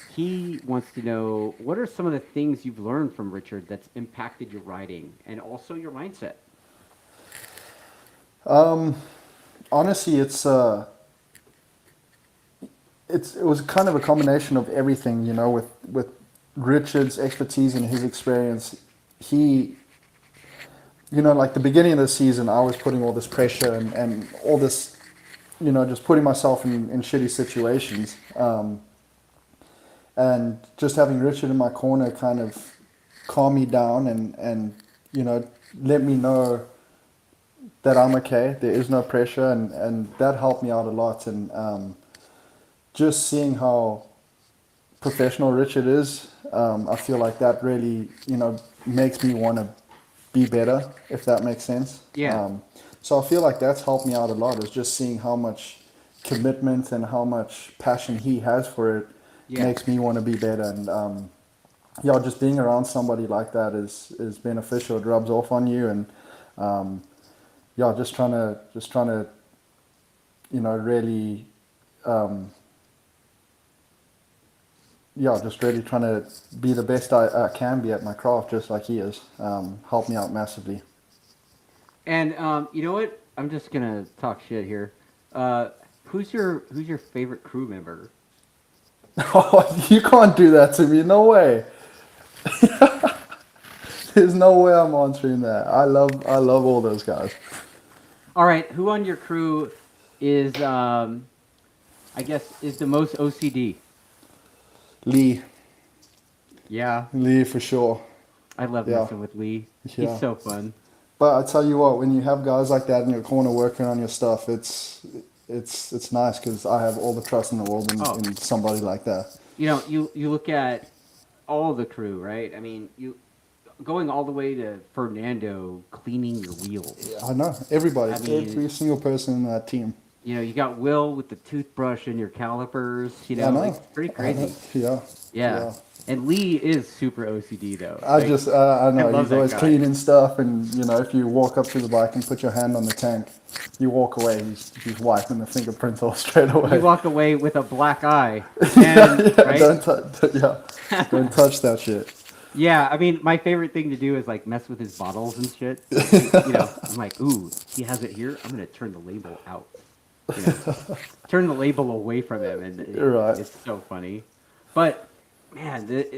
he wants to know, what are some of the things you've learned from Richard that's impacted your riding and also your mindset? Honestly, it was kind of a combination of everything, with Richard's expertise and his experience. He, like the beginning of the season, I was putting all this pressure and all this, just putting myself in shitty situations. And just having Richard in my corner kind of calm me down and let me know that I'm okay. There is no pressure, and that helped me out a lot. And just seeing how professional Richard is, I feel like that really, makes me want to be better, if that makes sense. Yeah. So I feel like that's helped me out a lot, is just seeing how much commitment and how much passion he has for it Yeah. makes me want to be better. And yeah, just being around somebody like that is beneficial. It rubs off on you, and yeah, just trying to really yeah, just really trying to be the best I can be at my craft, just like he is. Helped me out massively. And you know what? I'm just gonna talk shit here. Who's your favorite crew member? Oh, you can't do that to me. No way. There's no way I'm answering that. I love all those guys. All right, who on your crew is I guess is the most OCD? Lee. Yeah, Lee for sure. I love Yeah. messing with Lee. Yeah. He's so fun. But I tell you what, when you have guys like that in your corner working on your stuff, it's nice because I have all the trust in the world Oh, in somebody like that. you look at all the crew, right? I mean, you going all the way to Fernando cleaning your wheels. I know everybody, I mean, every single person in that team. you got Will with the toothbrush in your calipers. I know. Like pretty I know. crazy. Yeah. Yeah. Yeah. And Lee is super OCD though. I Like, just, I know, love he's that always guy. cleaning stuff, and if you walk up to the bike and put your hand on the tank, you walk away, he's wiping the fingerprints off straight away. You walk away with a black eye. Yeah, And, yeah, right? don't touch that shit. Yeah, I mean, my favorite thing to do is like mess with his bottles and shit. I'm like, ooh, he has it here. I'm gonna turn the label out. Turn the label away from him, and Right. it's so funny. But man, it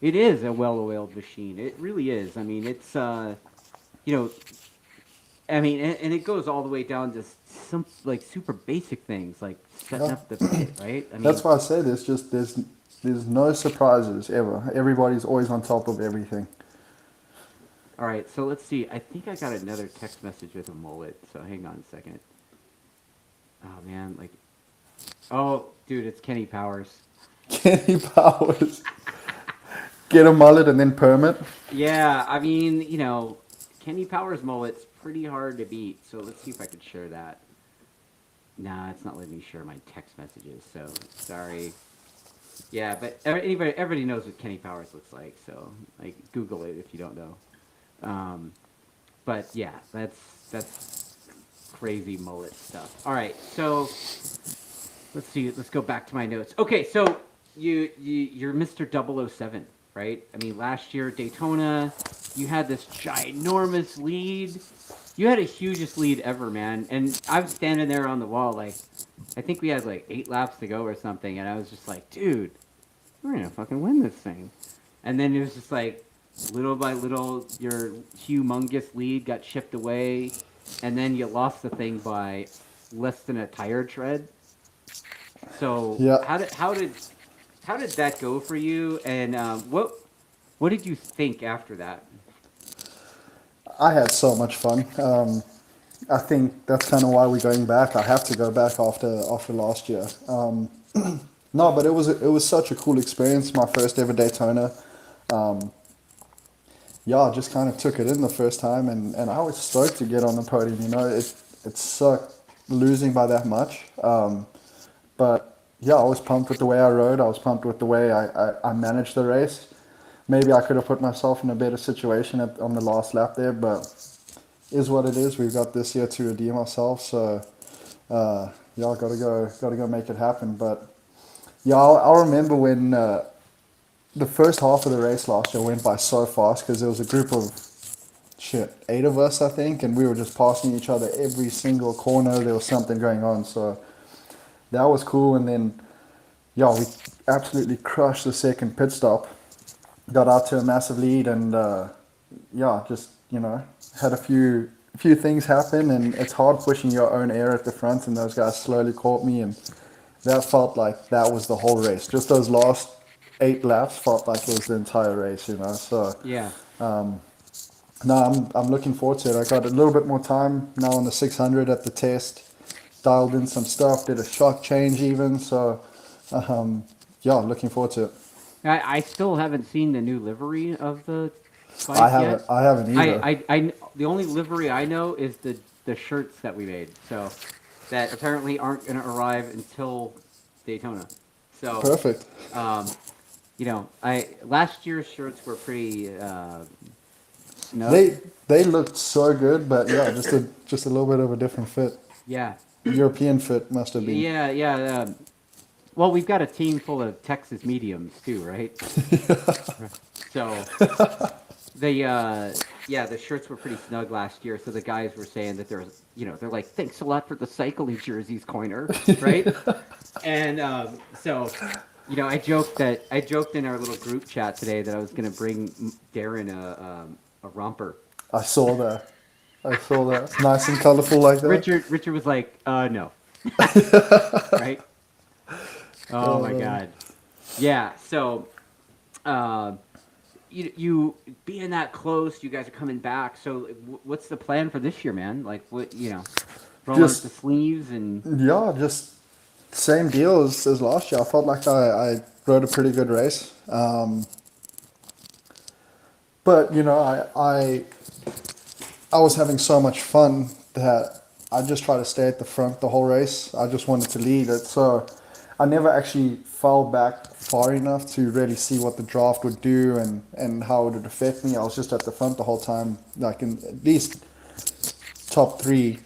is a well-oiled machine. It really is. I mean, it's I mean, and it goes all the way down to some like super basic things like setting Yeah. up the pit, right? I mean, That's why I say there's no surprises ever. Everybody's always on top of everything. all right, so let's see. I think I got another text message with a mullet. So hang on a second. Oh man, oh dude, it's Kenny Powers. Kenny Powers. Get a mullet and then permit. Yeah, I mean, Kenny Powers mullet's pretty hard to beat. So let's see if I can share that. Nah, it's not letting me share my text messages. So sorry. Yeah, but everybody knows what Kenny Powers looks like. So like, Google it if you don't know. But yeah, that's crazy mullet stuff. All right, so let's see. Let's go back to my notes. Okay, so you're Mr. 007, right? I mean, last year at Daytona, you had this ginormous lead. You had a hugest lead ever, man. And I was standing there on the wall, like, I think we had like 8 laps to go or something, and I was just like, dude, we're gonna fucking win this thing. And then it was just like, little by little, your humongous lead got chipped away, and then you lost the thing by less than a tire tread. So Yeah. how did that go for you? And what did you think after that? I had so much fun. I think that's kind of why we're going back. I have to go back after last year. No, but it was such a cool experience. My first ever Daytona. Yeah, I just kind of took it in the first time, and I was stoked to get on the podium. It sucked losing by that much. But yeah, I was pumped with the way I rode. I was pumped with the way I managed the race. Maybe I could have put myself in a better situation on the last lap there, but is what it is. We've got this year to redeem ourselves, so yeah, gotta go make it happen. But yeah, I'll remember when the first half of the race last year went by so fast because there was a group of 8 of us, I think, and we were just passing each other every single corner. There was something going on, so that was cool. And then yeah, we absolutely crushed the second pit stop. Got out to a massive lead, and yeah, just had a few things happen, and it's hard pushing your own air at the front, and those guys slowly caught me, and that felt like that was the whole race. Just those last 8 laps felt like it was the entire race, So Yeah. no, I'm looking forward to it. I got a little bit more time now on the 600 at the test, dialed in some stuff, did a shock change even, so yeah, looking forward to it. I still haven't seen the new livery of the bike yet. I haven't either. The only livery I know is the shirts that we made. So that apparently aren't going to arrive until Daytona. So Perfect. last year's shirts were pretty snug. They looked so good, but yeah, just a little bit of a different fit. Yeah. European fit must have been. Yeah. Well, we've got a team full of Texas mediums too, right? So the shirts were pretty snug last year. So the guys were saying that they're like, thanks a lot for the cycling jerseys, Coiner, right? And so I joked in our little group chat today that I was going to bring Darren a romper. I saw that. Nice and colorful like that. Richard was like, no. Right? Oh my God. Yeah. So, uh, you being that close, you guys are coming back. So, what's the plan for this year, man? Like, what rolling up the Just sleeves and yeah, just same deal as last year. I felt like I rode a pretty good race. But I was having so much fun that I just tried to stay at the front the whole race. I just wanted to lead it. So I never actually fell back far enough to really see what the draft would do and how it would affect me. I was just at the front the whole time, like in at least top three.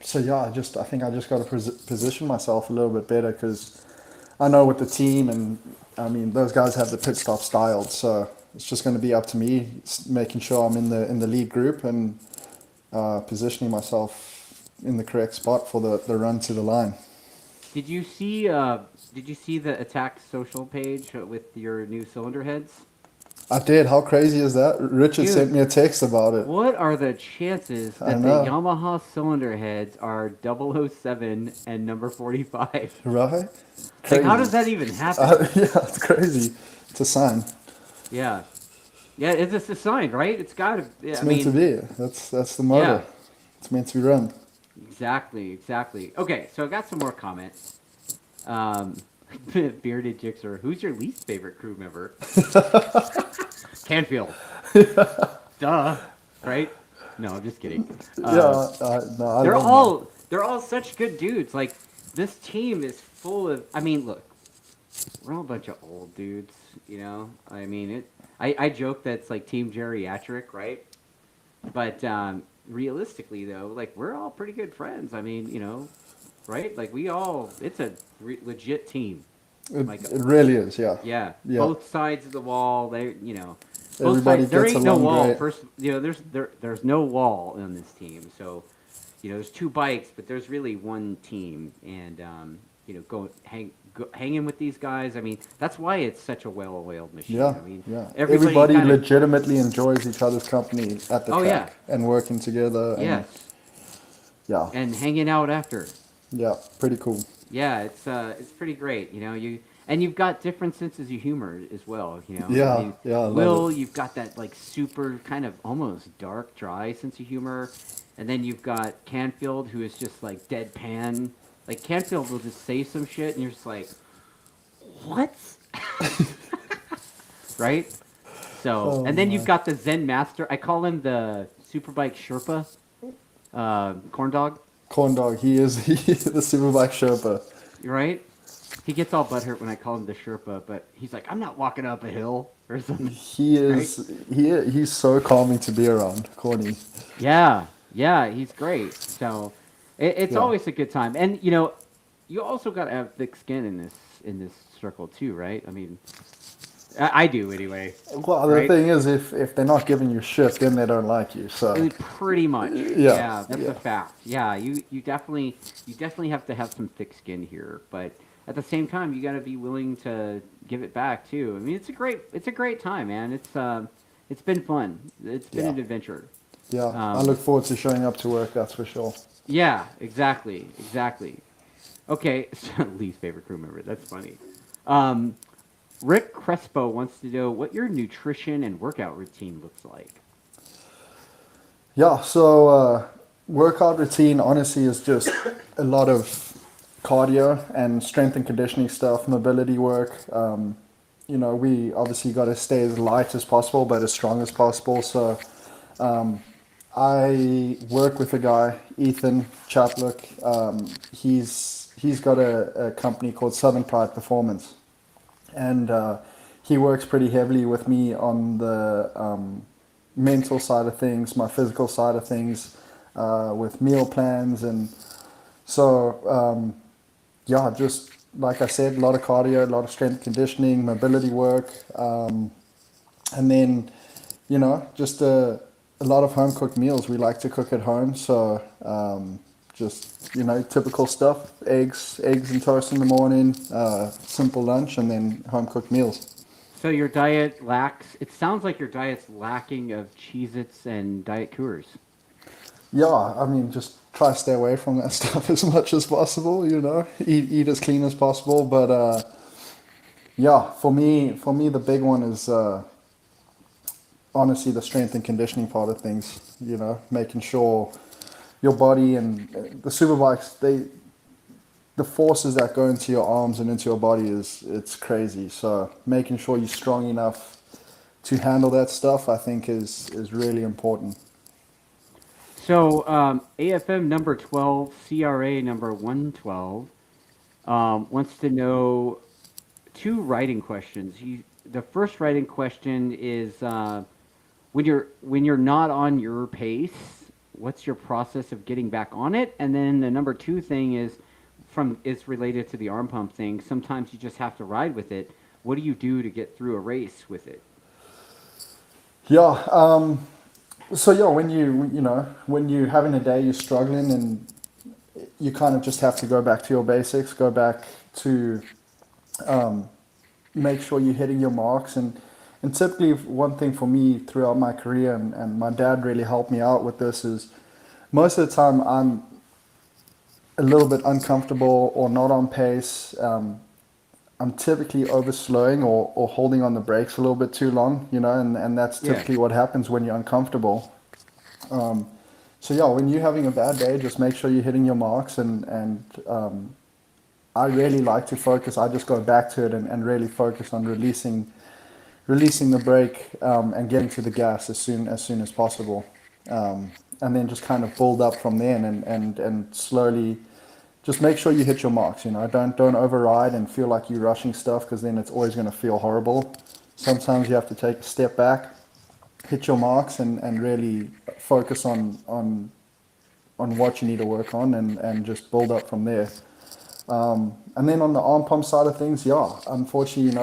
So yeah, I think I just got to position myself a little bit better because I know with the team and I mean those guys have the pit stop styled, so it's just going to be up to me making sure I'm in the lead group and positioning myself in the correct spot for the run to the line. did you see uh did you see the Attack social page with your new cylinder heads? I did. How crazy is that? Richard sent Dude, me a text about it. what are the chances I that the know, Yamaha cylinder heads are 007 and number 45? right? Like, how does Crazy. that even happen? Yeah, it's crazy. It's a sign. Yeah. Yeah, it's just a sign, right? It's got to, yeah, It's I meant to mean, be. That's the yeah, motor. It's meant to be run. exactly, exactly. Okay, so I got some more comments. Um, Bearded Jixer, who's your least favorite crew member? Canfield. Duh, right? No, I'm just kidding. Yeah, no, I love them. They're all such good dudes. Like, this team is full of, I mean, look, we're all a bunch of old dudes, you know? I mean, I joke that it's like team geriatric, right? But realistically, though, like, we're all pretty good friends. I mean, right? Like, it's a legit team. Like, It really is. Yeah, yeah, yeah. both sides of the wall. Both Everybody sides. There gets ain't no along wall. great. First, there's no wall on this team. So, there's two bikes, but there's really one team. And hanging with these guys. I mean, that's why it's such a well-oiled machine. Yeah, I mean, yeah. everybody Everybody kind of. legitimately enjoys each other's company at the Oh yeah, track and working together and yes, yeah, and hanging out after. yeah, pretty cool. Yeah, it's pretty great. You've got different senses of humor as well. I Yeah, mean, yeah, I love Will, it. you've got that like super kind of almost dark, dry sense of humor, and then you've got Canfield, who is just like deadpan. Like Canfield will just say some shit, and you're just like, what? Right? So, Oh and then you've my. got the Zen Master. I call him the Superbike Sherpa, corn dog. Corn dog, he is the Superbike Sherpa. Right? He gets all butthurt when I call him the Sherpa, but he's like, I'm not walking up a hill or something, He right? is he's so calming to be around, Corny. Yeah, yeah, he's great. So it's Yeah. always a good time, and you also got to have thick skin in this circle too, right? I mean, I do anyway, Well, the right? thing is, if they're not giving you shit, then they don't like you. I So, mean, pretty much, yeah, yeah, that's yeah, a fact. Yeah, you definitely have to have some thick skin here, but at the same time, you got to be willing to give it back too. I mean, it's a great time, man. It's been fun. It's been yeah, an adventure. yeah. I Um, look forward to showing up to work. That's for sure. yeah, exactly, exactly. Okay, so least favorite crew member. That's funny. Um, Rick Crespo wants to know what your nutrition and workout routine looks like. Yeah. So, workout routine honestly is just a lot of cardio and strength and conditioning stuff, mobility work. We obviously got to stay as light as possible, but as strong as possible. So, I work with a guy, Ethan Chaplook. He's got a company called Southern Pride Performance, and he works pretty heavily with me on the mental side of things, my physical side of things, with meal plans, and so yeah, just like I said, a lot of cardio, a lot of strength conditioning, mobility work, and then just a lot of home cooked meals. We like to cook at home, so just typical stuff: eggs and toast in the morning, simple lunch, and then home cooked meals. So your diet lacks. It sounds like your diet's lacking of Cheez-Its and Diet Coors. Yeah, I mean, just try to stay away from that stuff as much as possible. Eat as clean as possible. But yeah, for me, the big one is honestly the strength and conditioning part of things. Making sure your body and the superbikes, the forces that go into your arms and into your body it's crazy. So making sure you're strong enough to handle that stuff, I think is really important. So AFM number 12, CRA number 112 wants to know two writing questions. The first writing question is when you're not on your pace, what's your process of getting back on it? And then the number two thing is related to the arm pump thing. Sometimes you just have to ride with it. What do you do to get through a race with it? Yeah. So yeah, when you're having a day, you're struggling, and you kind of just have to go back to your basics, go back to make sure you're hitting your marks. And typically one thing for me throughout my career, and my dad really helped me out with this, is most of the time I'm a little bit uncomfortable or not on pace. I'm typically overslowing or holding on the brakes a little bit too long, and that's typically what happens when you're uncomfortable. So yeah, when you're having a bad day, just make sure you're hitting your marks, and I really like to focus. I just go back to it and really focus on releasing the brake and getting to the gas as soon as possible, and then just kind of build up from there and slowly. Just make sure you hit your marks. Don't override and feel like you're rushing stuff, because then it's always going to feel horrible. Sometimes you have to take a step back, hit your marks, and really focus on what you need to work on, and just build up from there. And then on the arm pump side of things, yeah, unfortunately,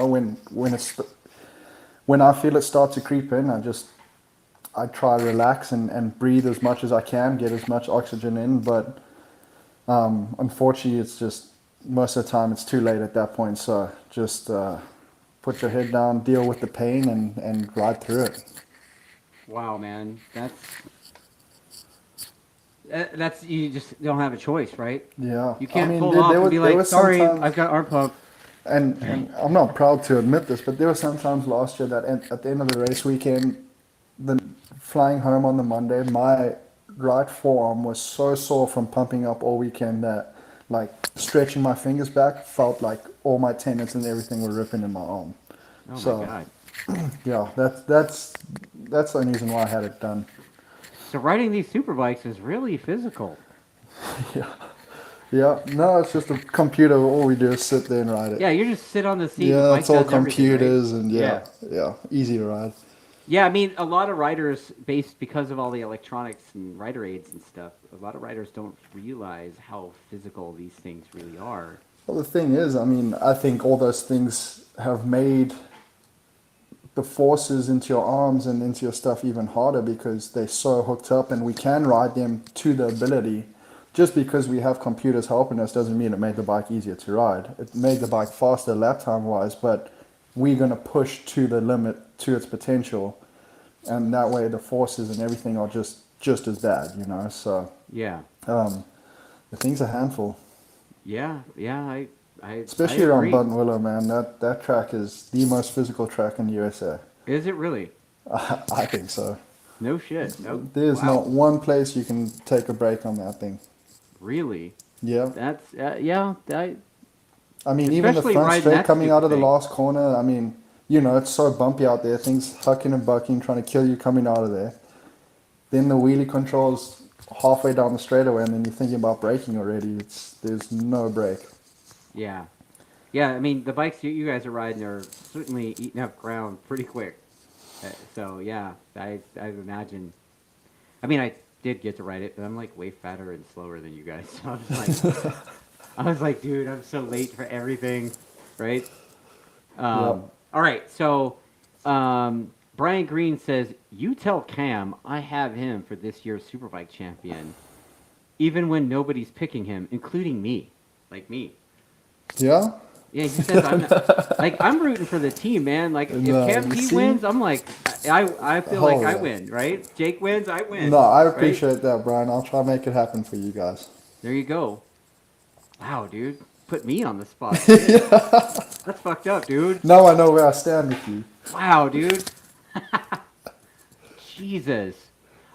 when I feel it start to creep in, I try to relax and breathe as much as I can, get as much oxygen in, but unfortunately, it's just most of the time it's too late at that point. So just put your head down, deal with the pain, and ride through it. Wow, man, that's you just don't have a choice, right? Yeah, You can't pull off and be like, sorry, I've got arm pump. And I'm not proud to admit this, but there were some times last year that at the end of the race weekend, flying home on the Monday, my right forearm was so sore from pumping up all weekend that, like, stretching my fingers back felt like all my tendons and everything were ripping in my arm. Oh my God. Yeah, that's the only reason why I had it done. So riding these superbikes is really physical. Yeah. No, it's just a computer. All we do is sit there and ride it. Yeah, you just sit on the seat. Yeah, it's all computers, right? And yeah, easy to ride. Yeah, I mean, a lot of riders, because of all the electronics and rider aids and stuff, a lot of riders don't realize how physical these things really are. Well, the thing is, I mean, I think all those things have made the forces into your arms and into your stuff even harder, because they're so hooked up, and we can ride them to the ability. Just because we have computers helping us doesn't mean it made the bike easier to ride. It made the bike faster lap time wise, but we're going to push to the limit, to its potential, and that way the forces and everything are just as bad, so yeah, the thing's a handful. I especially around Buttonwillow, man. That track is the most physical track in the USA. Is it really? I think so. No shit. No. There's not one place you can take a break on that thing. Really? Yeah. That's I mean, even the front straight coming out of the last corner, I mean, it's so bumpy out there. Things hucking and bucking, trying to kill you coming out of there. Then the wheelie controls halfway down the straightaway, and then you're thinking about braking already. There's no break. Yeah. I mean, the bikes you guys are riding are certainly eating up ground pretty quick. So yeah, I imagine. I mean, I did get to ride it, but I'm like way fatter and slower than you guys. So I was like, dude, I'm so late for everything, right? All right, so Brian Green says, you tell Cam I have him for this year's Superbike champion, even when nobody's picking him, including me, like me. Yeah? Yeah, he says I'm rooting for the team, man. Like, if Cam P wins, I'm like, I feel like Oh I yeah. win, right? Jake wins, I win, No, I right? appreciate that, Brian. I'll try to make it happen for you guys. There you go. Wow, dude, put me on the spot. Shit, that's fucked up, dude. Now I know where I stand with you. Wow, dude. Jesus.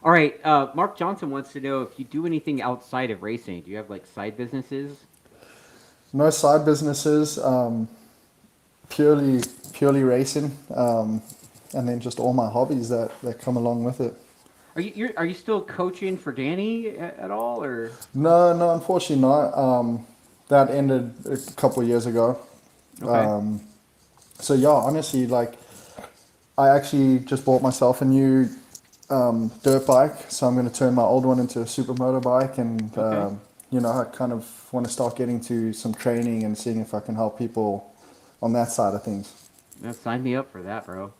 All right, Mark Johnson wants to know if you do anything outside of racing. Do you have like side businesses? No side businesses, purely racing, and then just all my hobbies that come along with it. Are you still coaching for Danny at all, or No, no, unfortunately not. That ended a couple of years ago. okay? Um, so yeah, honestly, like I actually just bought myself a new dirt bike, so I'm going to turn my old one into a super motorbike, and Okay. I kind of want to start getting to some training and seeing if I can help people on that side of things. Now sign me up for that, bro.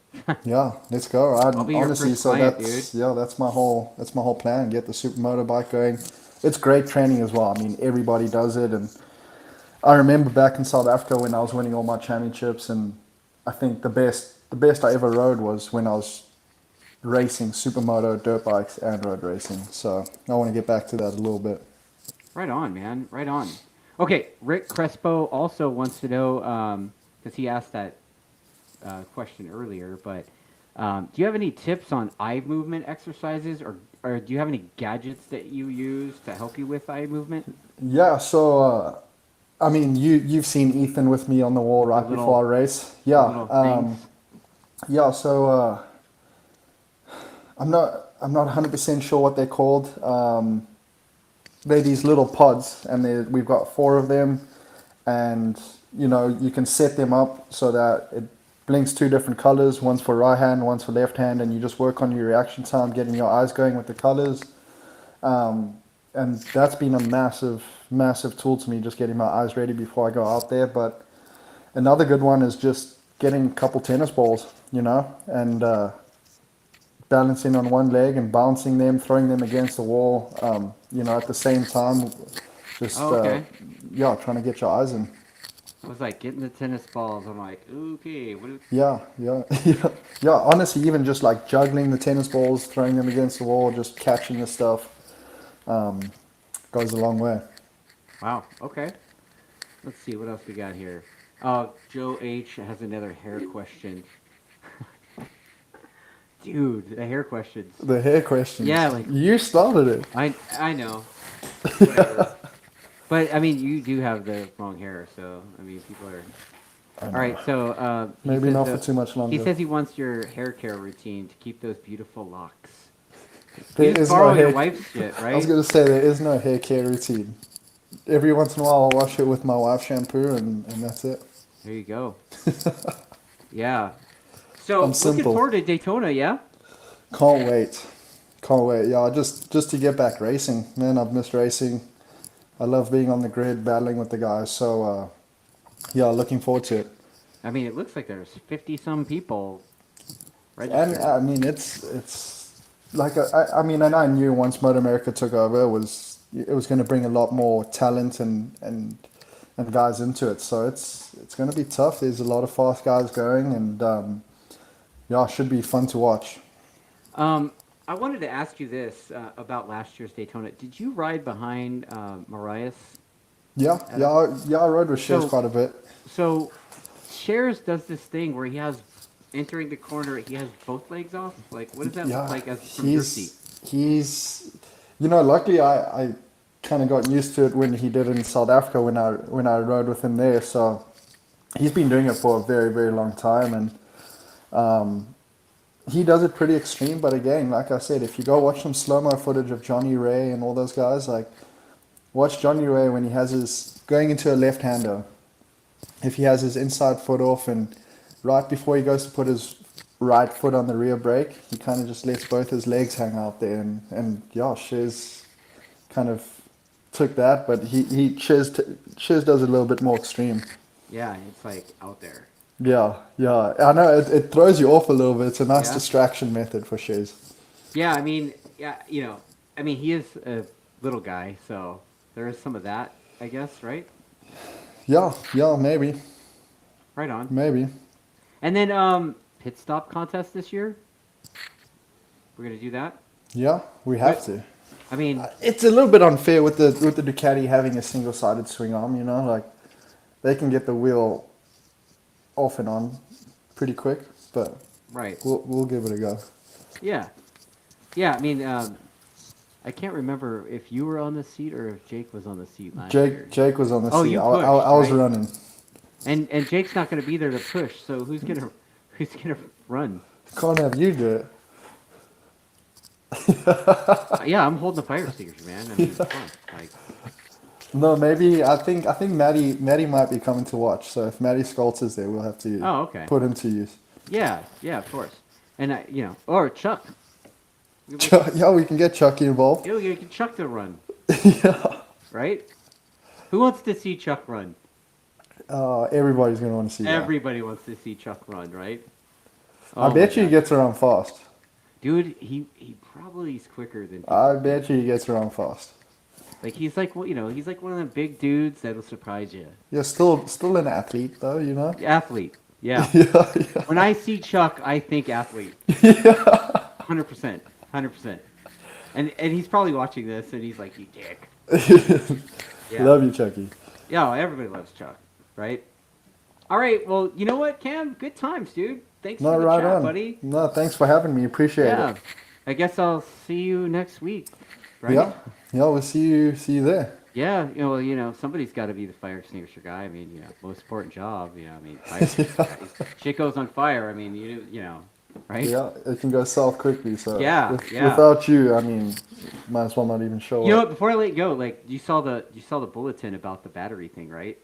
Yeah, let's go. I I'll be your honestly, first so client, dude. that's my whole plan. Get the super motorbike going. It's great training as well. I mean, everybody does it, and I remember back in South Africa when I was winning all my championships, and I think the best I ever rode was when I was racing supermoto, dirt bikes, and road racing. So I want to get back to that a little bit. Right on, man. Right on. Okay, Rick Crespo also wants to know because he asked that question earlier, but do you have any tips on eye movement exercises, or do you have any gadgets that you use to help you with eye movement? Yeah, so I mean, you've seen Ethan with me on the wall The right little before I race. the Yeah, little things. yeah. So I'm not 100% sure what they're called. They're these little pods, and we've got four of them, and you can set them up so that it blinks two different colors. One's for right hand, one's for left hand, and you just work on your reaction time, getting your eyes going with the colors. And that's been a massive tool to me, just getting my eyes ready before I go out there. But another good one is just getting a couple tennis balls, and balancing on one leg and bouncing them, throwing them against the wall, at the same time, just Oh, okay. trying to get your eyes in. I was like getting the tennis balls. I'm like, okay, what? Yeah, yeah, yeah, yeah. Honestly, even just like juggling the tennis balls, throwing them against the wall, just catching the stuff, goes a long way. Wow. Okay. Let's see what else we got here. Oh, Joe H has another hair question. Dude, the hair questions. The hair questions. Yeah, like You started it. I know. Whatever. But I mean, you do have the long hair, so I mean, people are. I All know. right, so he Maybe says not for too much he longer. says he wants your hair care routine to keep those beautiful locks. There You just is no borrow your hair. wife's shit, I was right? gonna say there is no hair care routine. Every once in a while, I'll wash it with my wife's shampoo, and that's it. There you go. Yeah. So I'm looking simple. forward to Daytona, yeah. Can't wait. Can't wait. Yeah, just to get back racing, man. I've missed racing. I love being on the grid, battling with the guys. So yeah, looking forward to it. I mean, it looks like there's 50 some people And registered. I mean, it's like I mean, and I knew once Motor America took over, it was going to bring a lot more talent and guys into it. So it's going to be tough. There's a lot of fast guys going, and yeah, it should be fun to watch. Um, I wanted to ask you this about last year's Daytona. Did you ride behind Marias? Yeah, At yeah, a, I rode with Shares so quite a bit. so Shares does this thing where he has entering the corner, he has both legs off. Like, what does that look Yeah, like as from your seat? he's luckily I kind of got used to it when he did in South Africa when I rode with him there. So he's been doing it for a very long time, and he does it pretty extreme. But again, like I said, if you go watch some slow mo footage of Johnny Ray and all those guys, like watch Johnny Ray when he has his going into a left hander. If he has his inside foot off, and right before he goes to put his right foot on the rear brake, he kind of just lets both his legs hang out there, and yeah, Shiz kind of took that, but Shiz does it a little bit more extreme. Yeah, it's like out there. Yeah, yeah, I know it throws you off a little bit. It's a nice Yeah. distraction method for Shiz. Yeah, I mean, yeah, I mean, he is a little guy, so there is some of that, I guess, right? Yeah, yeah, maybe, Right on. maybe. And then pit stop contest this year. We're gonna do that. Yeah, we have to. I mean, It's a little bit unfair with the Ducati having a single-sided swing arm. You know, like they can get the wheel off and on pretty quick, but right. we'll give it a go. Yeah. Yeah. I mean, I can't remember if you were on the seat or if Jake was on the seat last year. Jake was on the Oh, seat. you I pushed, was right? running. And Jake's not gonna be there to push. So who's gonna run? Can't have you do it. Yeah, I'm holding the fire extinguisher, man. I mean, come on. Like, No, maybe I think Maddie might be coming to watch. So if Maddie Skoltz is there, we'll have to oh, okay. put him to use. Yeah, of course. And or Chuck. Yeah, we can get Chucky involved. You get Chuck to run, Yeah. right? Who wants to see Chuck run? Everybody's gonna want to see that. Everybody wants to see Chuck run, right? I Oh bet my you he God. gets around fast. Dude, he probably is quicker than people. I bet you he gets around fast. Like he's like he's like one of them big dudes that'll surprise you. You're still an athlete though, you know. Athlete, yeah. Yeah. When I see Chuck, I think athlete. Yeah. 100%, 100%. And he's probably watching this, and he's like, "You dick." Yeah. Love you, Chucky. Yeah, everybody loves Chuck, right? All right, well, you know what, Cam? Good times, dude. Thanks No, for the right chat, on, buddy. No, thanks for having me. Appreciate Yeah, it. I guess I'll see you next week, right? Yeah. Yeah, we'll see you there. Yeah, somebody's got to be the fire extinguisher guy. I mean, most important job. I mean, fire extinguisher guy. Shit goes on fire. I mean, right? Yeah, it can go south quickly. So Yeah, without you, I mean, might as well not even show You know up. what? Before I let you go, like you saw the bulletin about the battery thing, right?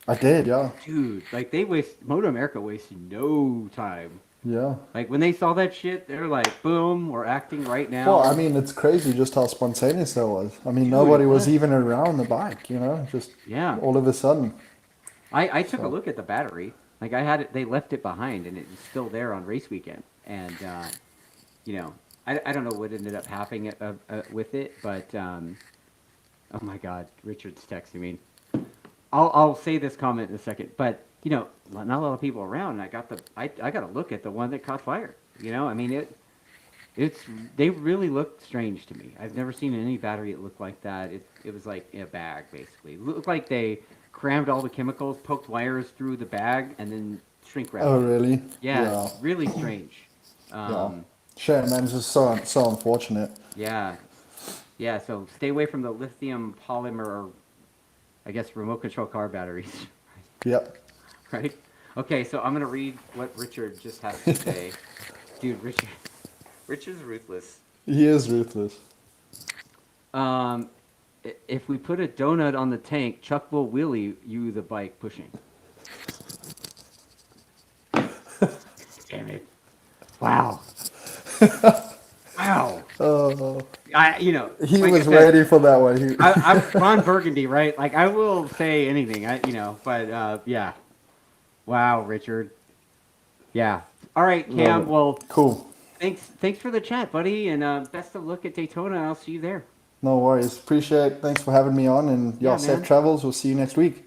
I did, yeah. Dude, like Moto America wasted no time. Yeah. Like when they saw that shit, they're like, boom, we're acting right now. Well, I mean, it's crazy just how spontaneous that was. I mean, Dude, nobody it was was. even around the bike, just Yeah. all of a sudden. I took a look at the battery. Like I had it, they left it behind, and it was still there on race weekend. And I don't know what ended up happening with it, but oh my God, Richard's texting me. I'll say this comment in a second, but not a lot of people around. And I got to look at the one that caught fire. I mean they really looked strange to me. I've never seen any battery that looked like that. It was like in a bag basically. It looked like they crammed all the chemicals, poked wires through the bag, and then shrink wrapped. Oh, really? Yeah, really strange. Yeah. Shame, man. It's just so unfortunate. Yeah. So stay away from the lithium polymer, or I guess remote control car batteries. Yep. Right? Okay, so I'm gonna read what Richard just has to say. Dude, Richard's ruthless. He is ruthless. If we put a donut on the tank, Chuck will wheelie you the bike pushing. Damn it! Wow. Wow. Oh. He He was ready for that one. I'm Ron Burgundy, right? Like I will say anything, but yeah. Wow, Richard. Yeah. All right, Cam. Well, cool. Thanks for the chat, buddy, and best of luck at Daytona. I'll see you there. No worries. Appreciate it. Thanks for having me on, and Yeah, safe man. travels. We'll see you next week.